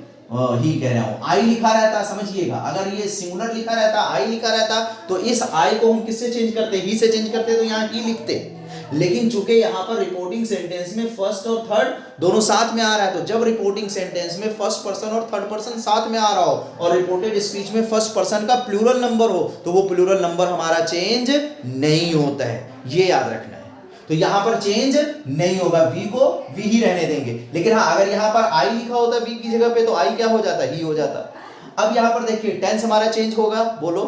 ही कह रहा हूं, आई लिखा रहता, समझिएगा, अगर ये सिंगुलर लिखा रहता, आई लिखा रहता, तो इस आई को हम किससे चेंज करते, ही से चेंज करते, तो यहाँ ही लिखते। लेकिन चूंकि यहाँ पर रिपोर्टिंग सेंटेंस में फर्स्ट और थर्ड दोनों साथ में आ रहा है, तो जब रिपोर्टिंग सेंटेंस में फर्स्ट पर्सन और थर्ड पर्सन साथ में आ रहा हो और रिपोर्टेड स्पीच में फर्स्ट पर्सन का प्लूरल नंबर हो, तो वो प्लूरल नंबर हमारा चेंज नहीं होता है, ये याद रखना है। तो यहां पर चेंज नहीं होगा, वी को वी ही रहने देंगे। लेकिन हाँ अगर यहां पर आई लिखा होता वी की जगह पे, तो आई क्या हो जाता, ही हो जाता। अब यहां पर देखिए टेंस हमारा चेंज होगा, बोलो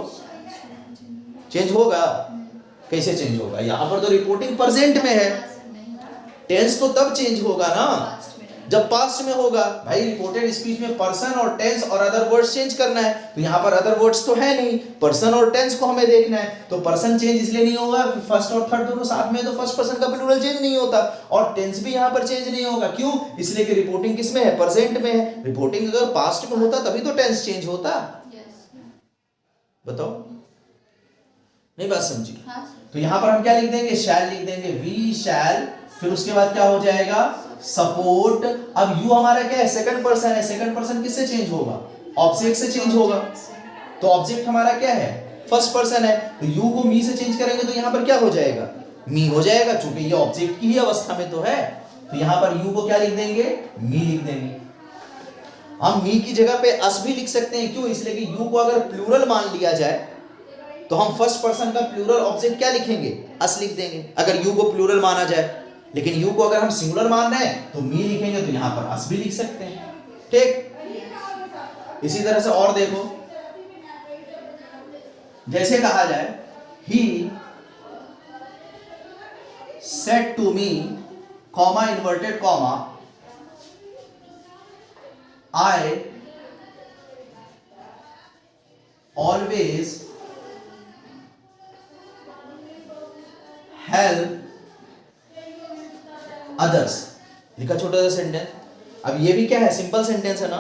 चेंज होगा, कैसे चेंज होगा, यहां पर तो रिपोर्टिंग प्रेजेंट में है, टेंस तो तब चेंज होगा ना जब पास्ट में होगा। भाई रिपोर्टेड स्पीच में पर्सन और टेंस और अदर वर्ड्स चेंज करना है, तो यहाँ पर अदर वर्ड्स तो है नहीं, पर्सन और टेंस को हमें देखना है, तो पर्सन चेंज इसलिए नहीं होगा, फर्स्ट और थर्ड दोनों साथ में, तो फर्स्ट पर्सन का प्लूरल चेंज नहीं होता, और टेंस भी यहाँ पर चेंज नहीं होगा। क्यों? इसलिए कि रिपोर्टिंग किस में है, प्रेजेंट में है। रिपोर्टिंग अगर पास्ट में होता तभी तो टेंस चेंज होता। बताओ, नहीं बात समझी? तो यहाँ पर हम क्या लिख देंगे, शैल लिख देंगे, वी शैल, फिर उसके बाद क्या हो जाएगा, सपोर्ट। अब यू हमारा क्या है, सेकंड पर्सन है, सेकंड पर्सन किससे चेंज होगा, ऑब्जेक्ट से चेंज होगा, तो ऑब्जेक्ट हमारा क्या है, फर्स्ट पर्सन है, तो यू को मी से चेंज करेंगे तो यहाँ पर क्या हो जाएगा, मी हो जाएगा, चूंकि ये ऑब्जेक्ट की ही अवस्था में तो है, तो यहाँ पर यू को क्या लिख देंगे, मी लिख देंगे। हम मी की जगह पे अस भी लिख सकते हैं, क्यों, इसलिए कि यू को अगर प्लूरल मान लिया जाए तो हम फर्स्ट पर्सन का प्लूरल ऑब्जेक्ट क्या लिखेंगे, अस लिख देंगे, अगर यू को प्लूरल माना जाए। लेकिन यू को अगर हम सिंगुलर मान रहे हैं तो मी लिखेंगे, तो यहां पर अस भी लिख सकते हैं, ठीक। इसी तरह से और देखो, जैसे कहा जाए he said to me, comma inverted comma, I always help others, लिखा छोटा सा सेंटेंस। अब ये भी क्या है, सिंपल सेंटेंस है ना,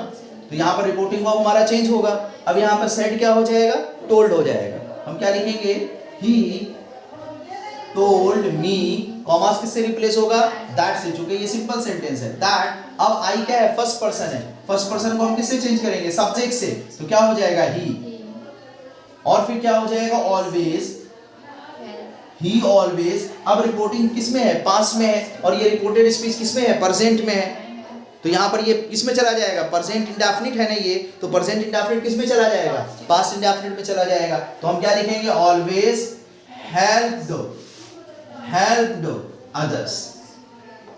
तो यहाँ पर रिपोर्टिंग वर्ब हमारा चेंज होगा। अब यहाँ पर सेड क्या हो जाएगा, टोल्ड हो जाएगा। हम क्या लिखेंगे, ही टोल्ड मी, कॉमास किससे रिप्लेस होगा, दैट से, चूंकि ये सिंपल सेंटेंस है, दैट। अब आई क्या है, फर्स्ट पर्सन है, फर्स्ट पर्सन को हम किससे चेंज करेंगे, सब्जेक्ट से, तो क्या हो जाएगा, ही, और फिर क्या हो जाएगा, ऑलवेज, ही ऑलवेज। अब रिपोर्टिंग किसमें है, पास्ट में है, और ये रिपोर्टेड स्पीच किसमें है, प्रेजेंट में है, तो यहाँ पर ये किसमें चला जाएगा, प्रेजेंट इंडेफिनिट है ना ये, तो प्रेजेंट इंडेफिनिट किसमें चला जाएगा, पास्ट इंडेफिनिट में चला जाएगा। तो हम क्या लिखेंगे, ऑलवेज हेल्प्ड अदर्स,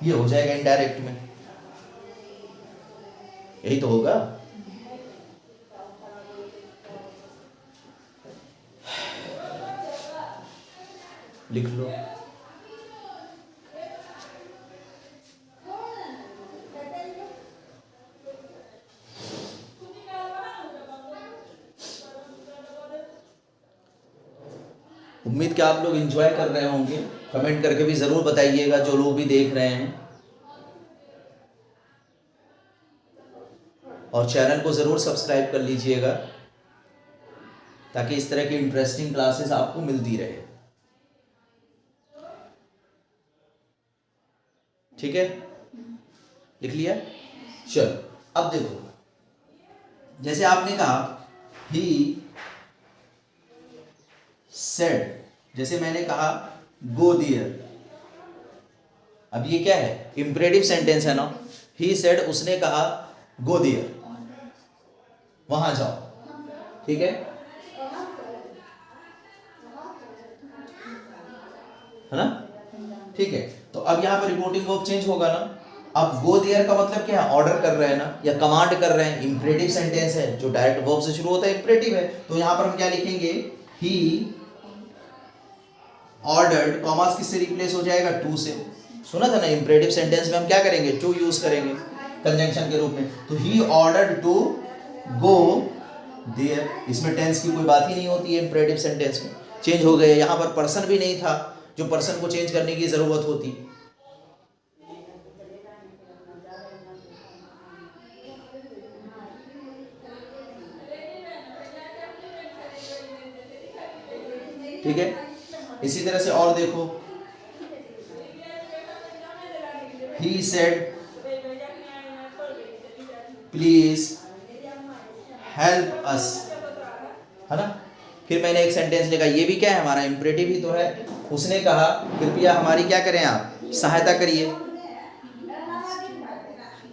ये हो जाएगा इनडायरेक्ट में, यही तो होगा। लिख लो, उम्मीद कि आप लोग एंजॉय कर रहे होंगे, कमेंट करके भी जरूर बताइएगा जो लोग भी देख रहे हैं, और चैनल को जरूर सब्सक्राइब कर लीजिएगा ताकि इस तरह की इंटरेस्टिंग क्लासेस आपको मिलती रहे, ठीक है। लिख लिया, चलो अब देखो, जैसे आपने कहा ही सेड, जैसे मैंने कहा गो देयर, अब ये क्या है, इंपरेटिव सेंटेंस है ना, ही सेड, उसने कहा गो देयर, वहां जाओ, ठीक है ना, ठीक है। तो अब यहाँ पर रिपोर्टिंग वर्ब चेंज होगा ना। अब गो देयर का मतलब क्या है, ऑर्डर कर रहे हैं ना, या कमांड कर रहे हैं, इंपरेटिव सेंटेंस है, जो डायरेक्ट वर्ब से शुरू होता है इंपरेटिव है, तो यहाँ पर हम क्या लिखेंगे, ही ऑर्डर्ड, कॉमास किससे रिप्लेस हो जाएगा, टू से। सुना था ना, इंपरेटिव सेंटेंस में हम क्या करेंगे, टू यूज करेंगे कंजंक्शन के रूप में, तो he ordered to go there, इसमें टेंस की कोई बात ही नहीं होती है इंपरेटिव सेंटेंस में, चेंज हो गए। यहाँ पर पर्सन भी नहीं था जो पर्सन को चेंज करने की जरूरत होती। ठीक है, इसी तरह से और देखो, he said please help us, है ना। फिर मैंने एक सेंटेंस लिखा, ये भी क्या है, हमारा इंपरेटिव ही तो है। उसने कहा कृपया हमारी क्या करें, आप सहायता करिए।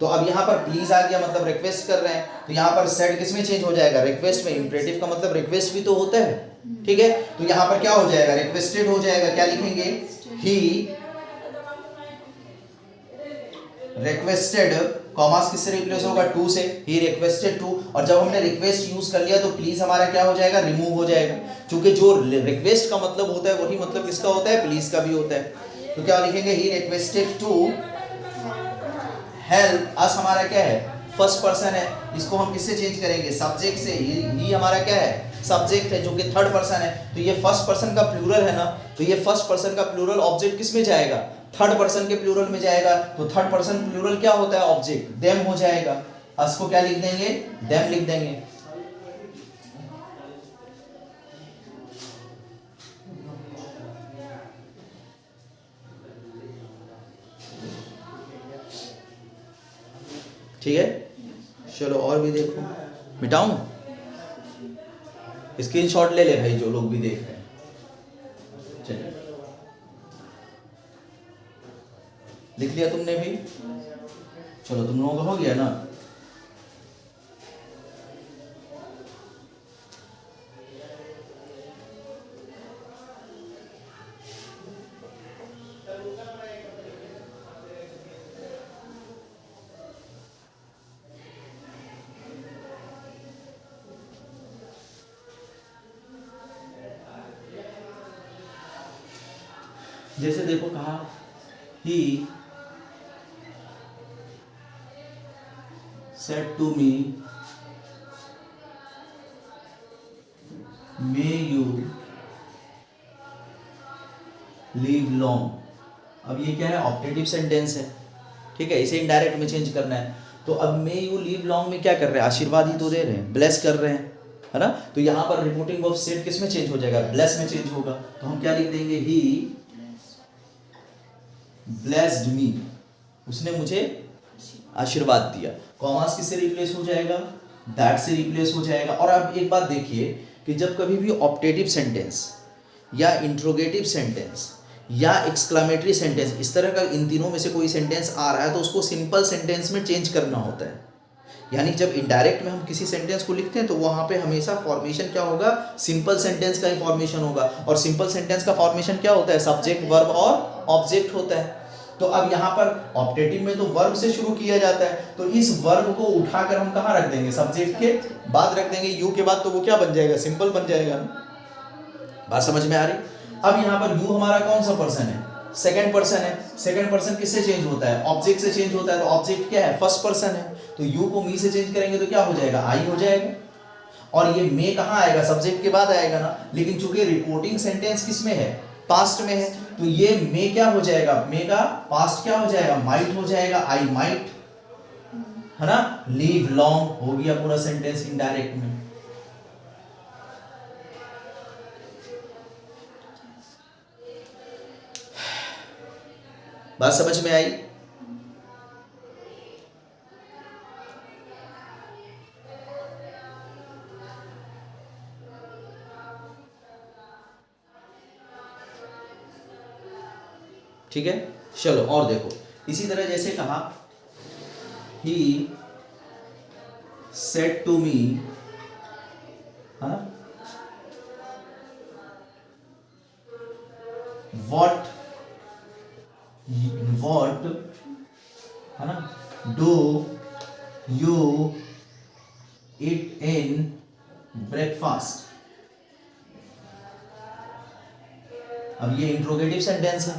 तो अब यहाँ पर प्लीज आ गया, मतलब रिक्वेस्ट कर रहे हैं, तो यहाँ पर सेड किस में चेंज हो जाएगा, रिक्वेस्ट में। इंपरेटिव का मतलब रिक्वेस्ट भी तो होता है, ठीक है। तो यहाँ पर क्या हो जाएगा, रिक्वेस्टेड हो जाएगा। क्या लिखेंगे, ही रिक्वेस्टेड, कॉमास किससे रिप्लेस होगा, टू से, ही रिक्वेस्टेड टू। और जब हमने रिक्वेस्ट यूज कर लिया तो प्लीज हमारा क्या हो जाएगा, रिमूव हो जाएगा, क्योंकि जो रिक्वेस्ट का मतलब होता है वही मतलब किसका होता है, प्लीज का भी होता है। तो क्या लिखेंगे, he requested to help us, हमारा क्या है, फर्स्ट पर्सन है, इसको हम किससे चेंज करेंगे, सब्जेक्ट से। ही हमारा क्या है, सब्जेक्ट है, जो कि थर्ड पर्सन है। तो ये फर्स्ट पर्सन का प्लूरल है ना, तो ये फर्स्ट पर्सन का प्लूरल ऑब्जेक्ट किस में जाएगा, थर्ड पर्सन के प्लूरल में जाएगा। तो थर्ड पर्सन प्लूरल क्या होता है, ऑब्जेक्ट, देम हो जाएगा। अस को क्या लिख देंगे, देम लिख देंगे। ठीक है, चलो और भी देखो, मिटाऊं, स्क्रीनशॉट ले ले भाई जो लोग भी देख रहे हैं। चलिए, लिख लिया तुमने भी, चलो तुम लोगों का हो गया ना। जैसे देखो कहा, ही said to me, may you live long। अब ये क्या है, ऑप्टेटिव सेंटेंस है, ठीक है, इसे इनडायरेक्ट में चेंज करना है। तो अब मे यू लिव लॉन्ग में क्या कर रहे हैं, आशीर्वाद ही तो दे रहे हैं, ब्लेस कर रहे हैं, है ना। तो यहाँ पर रिपोर्टिंग वर्ब सेड किस में चेंज हो जाएगा, ब्लेस में चेंज होगा। तो हम क्या लिख देंगे, ही ब्लेस्ड मी, उसने मुझे आशीर्वाद दिया। कॉमास किससे रिप्लेस हो जाएगा, दैट से रिप्लेस हो जाएगा। और अब एक बात देखिए कि जब कभी भी ऑप्टेटिव सेंटेंस या इंट्रोगेटिव सेंटेंस या एक्सक्लामेटरी सेंटेंस, इस तरह का इन तीनों में से कोई सेंटेंस आ रहा है तो उसको सिंपल सेंटेंस में चेंज करना होता है। यानी जब इनडायरेक्ट में हम किसी सेंटेंस को लिखते हैं तो वहाँ पे हमेशा फॉर्मेशन क्या होगा, सिंपल सेंटेंस का ही फॉर्मेशन होगा। और सिंपल सेंटेंस का फॉर्मेशन क्या होता है, सब्जेक्ट, वर्ब और ऑब्जेक्ट होता है। तो अब यहाँ पर ऑप्टेटिव में तो वर्ब से शुरू किया जाता है, तो इस वर्ब को उठाकर हम कहाँ रख देंगे, सब्जेक्ट के बाद रख देंगे, यू के बाद, तो वो क्या बन जाएगा, सिंपल बन जाएगा। बात समझ में आ रही। अब यहाँ पर यू हमारा कौन सा पर्सन है, सेकंड पर्सन है। सेकंड पर्सन किससे चेंज होता है, ऑब्जेक्ट से चेंज होता है। तो ऑब्जेक्ट क्या है, फर्स्ट पर्सन है। तो यू को मी से चेंज करेंगे तो क्या हो जाएगा, आई हो जाएगा। और ये मे कहाँ आएगा, सब्जेक्ट के बाद आएगा ना। लेकिन चूंकि रिपोर्टिंग सेंटेंस किस में है, पास्ट में है, तो ये मे क्या हो जाएगा, मे का पास्ट क्या हो जाएगा, माइट हो जाएगा, आई माइट, है ना। लीव लॉन्ग हो गया पूरा सेंटेंस इनडायरेक्ट में। बात समझ में आई। ठीक है, चलो और देखो, इसी तरह जैसे कहा, ही सेड टू मी, है ना, what है ना, do you eat in breakfast। अब ये इंट्रोगेटिव सेंटेंस है,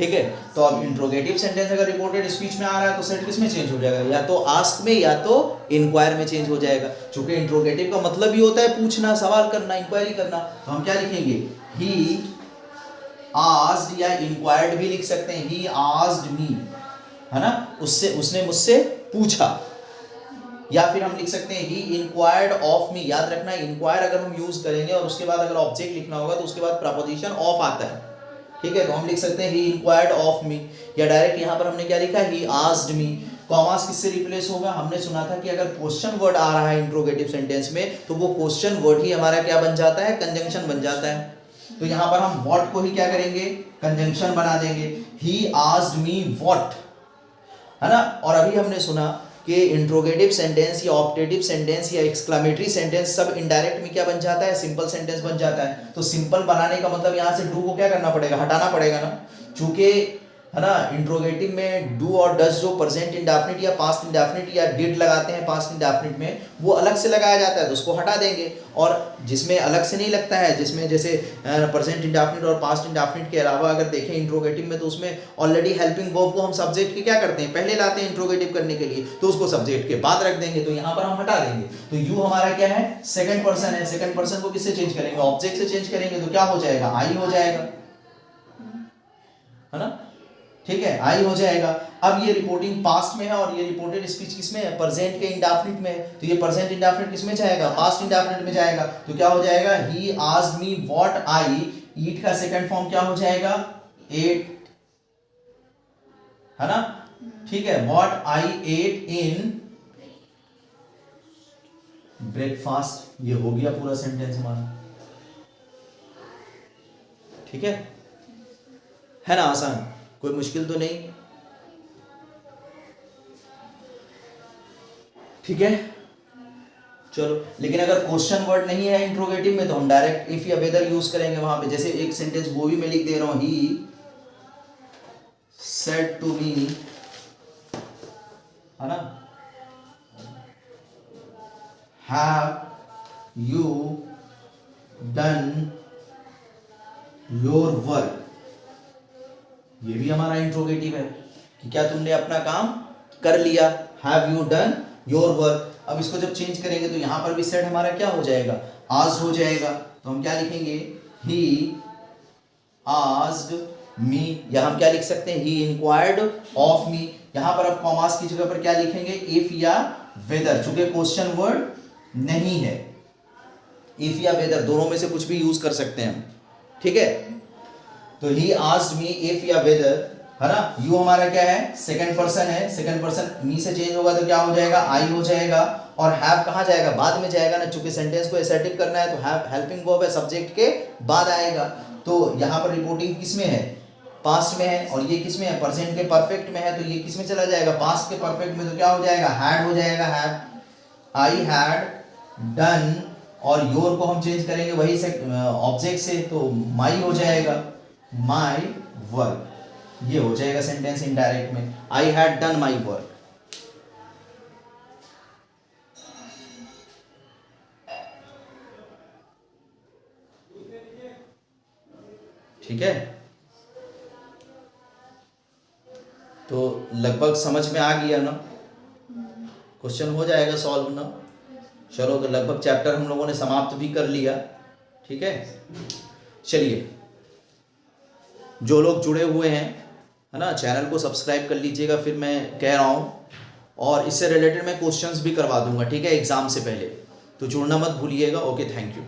ठीक है। तो अब इंट्रोगेटिव सेंटेंस अगर रिपोर्टेड स्पीच में आ रहा है तो सेट किस में चेंज हो जाएगा, या तो आस्क में या तो इंक्वायर में चेंज हो जाएगा। चूंकि इंट्रोगेटिव का मतलब ही होता है पूछना, सवाल करना, इंक्वायरी करना, तो हम क्या लिखेंगे, ही आस्क्ड, या इंक्वायर्ड भी लिख सकते हैं, ही आस्क्ड मी, है ना, उसने मुझसे पूछा। या फिर हम लिख सकते हैं ही इंक्वायर्ड ऑफ मी। याद रखना इंक्वायर अगर हम यूज करेंगे और उसके बाद अगर ऑब्जेक्ट लिखना होगा तो उसके बाद प्रपोजिशन ऑफ आता है, ठीक है। तो हम लिख सकते हैं ही इंक्वायर्ड ऑफ मी, या डायरेक्ट यहाँ पर हमने क्या लिखा, ही आस्क्ड मी। कॉमास किससे रिप्लेस होगा, हमने सुना था कि अगर क्वेश्चन वर्ड आ रहा है इंट्रोगेटिव सेंटेंस में तो वो क्वेश्चन वर्ड ही हमारा क्या बन जाता है, कंजंक्शन बन जाता है। तो यहाँ पर हम व्हाट को ही क्या करेंगे, कंजंक्शन बना देंगे, ही आस्क्ड मी व्हाट, है ना। और अभी हमने सुना कि इंट्रोगेटिव सेंटेंस या ऑप्टेटिव सेंटेंस या एक्सक्लेमेटरी सेंटेंस सब इनडायरेक्ट में क्या बन जाता है, सिंपल सेंटेंस बन जाता है। तो सिंपल बनाने का मतलब यहाँ से डू को क्या करना पड़ेगा, हटाना पड़ेगा ना, चूंकि है ना इंट्रोगेटिव में डू और डज जो प्रेजेंट इंडेफिनिट या पास्ट इंडेफिनिट या डिड लगाते हैं पास्ट इंडेफिनिट में, वो अलग से लगाया जाता है तो उसको हटा देंगे। और जिसमें अलग से नहीं लगता है, जिसमें जैसे प्रेजेंट इंडेफिनिट और पास्ट इंडेफिनिट के अलावा अगर देखें इंट्रोगेटिव में, तो उसमें ऑलरेडी हेल्पिंग वर्ब को हम सब्जेक्ट के क्या करते हैं, पहले लाते हैं इंट्रोगेटिव करने के लिए, तो उसको सब्जेक्ट के बाद रख देंगे। तो यहाँ पर हम हटा देंगे। तो यू हमारा क्या है, सेकंड पर्सन है। सेकंड पर्सन को किससे चेंज करेंगे, ऑब्जेक्ट से चेंज करेंगे, तो क्या हो जाएगा, आई हो जाएगा, है ना, ठीक है, आई हो जाएगा। अब ये रिपोर्टिंग पास्ट में है और ये रिपोर्टेड स्पीच किसमें है, प्रेजेंट के इंडेफिनिट में है। तो ये प्रेजेंट इंडेफिनिट किसमें जाएगा, पास्ट इंडेफिनिट में जाएगा। तो क्या हो जाएगा, he asked me what I ईट का सेकंड फॉर्म क्या हो जाएगा, एट, है ना, ठीक है, what I ate in breakfast. ये हो गया पूरा सेंटेंस हमारा, ठीक है ना, आसान, कोई मुश्किल तो नहीं, ठीक है। चलो, लेकिन अगर क्वेश्चन वर्ड नहीं है इंट्रोगेटिव में तो हम डायरेक्ट इफ या वेदर यूज करेंगे वहां पे। जैसे एक सेंटेंस वो भी मैं लिख दे रहा हूं, ही सेड टू मी, है ना, have you done your work. ये भी हमारा इंट्रोगेटिव है कि क्या तुमने अपना काम कर लिया, have you done your work. अब इसको जब चेंज करेंगे तो यहां पर भी सेड हमारा क्या हो जाएगा, आस्क्ड हो जाएगा। तो हम क्या लिखेंगे, ही आस्क्ड मी, या हम क्या लिख सकते हैं, ही इंक्वायर्ड ऑफ मी। यहां पर अब कॉमास की जगह पर क्या लिखेंगे, इफ या वेदर, चूंकि क्वेश्चन वर्ड नहीं है, इफ या वेदर दोनों में से कुछ भी यूज कर सकते हैं हम, ठीक है। तो ही आस्क्ड मी इफ या वेदर, है ना, यू हमारा क्या है, सेकंड पर्सन है, सेकंड पर्सन मी से चेंज होगा तो क्या हो जाएगा, आई हो जाएगा। और हैव कहाँ जाएगा, बाद में जाएगा ना, चूंकि सेंटेंस को असर्टिव करना है तो हैव हेल्पिंग वर्ब है, सब्जेक्ट के बाद आएगा। तो यहाँ पर रिपोर्टिंग किस में है, पास्ट में है, और ये किस में है, प्रेजेंट के परफेक्ट में है, तो ये किस में चला जाएगा, पास्ट के परफेक्ट में। तो क्या हो जाएगा, हैड हो जाएगा, हैव, आई हैड डन, और योर को हम चेंज करेंगे वही से ऑब्जेक्ट से, तो माई हो जाएगा, माई वर्क। ये हो जाएगा सेंटेंस इनडायरेक्ट में, I had done my work, ठीक है। तो लगभग समझ में आ गया ना, क्वेश्चन हो जाएगा सॉल्व ना। चलो, तो लगभग चैप्टर हम लोगों ने समाप्त भी कर लिया, ठीक है। चलिए, जो लोग जुड़े हुए हैं, है ना, चैनल को सब्सक्राइब कर लीजिएगा, फिर मैं कह रहा हूँ, और इससे रिलेटेड मैं क्वेश्चंस भी करवा दूंगा, ठीक है, एग्जाम से पहले। तो जुड़ना मत भूलिएगा। Okay, thank you.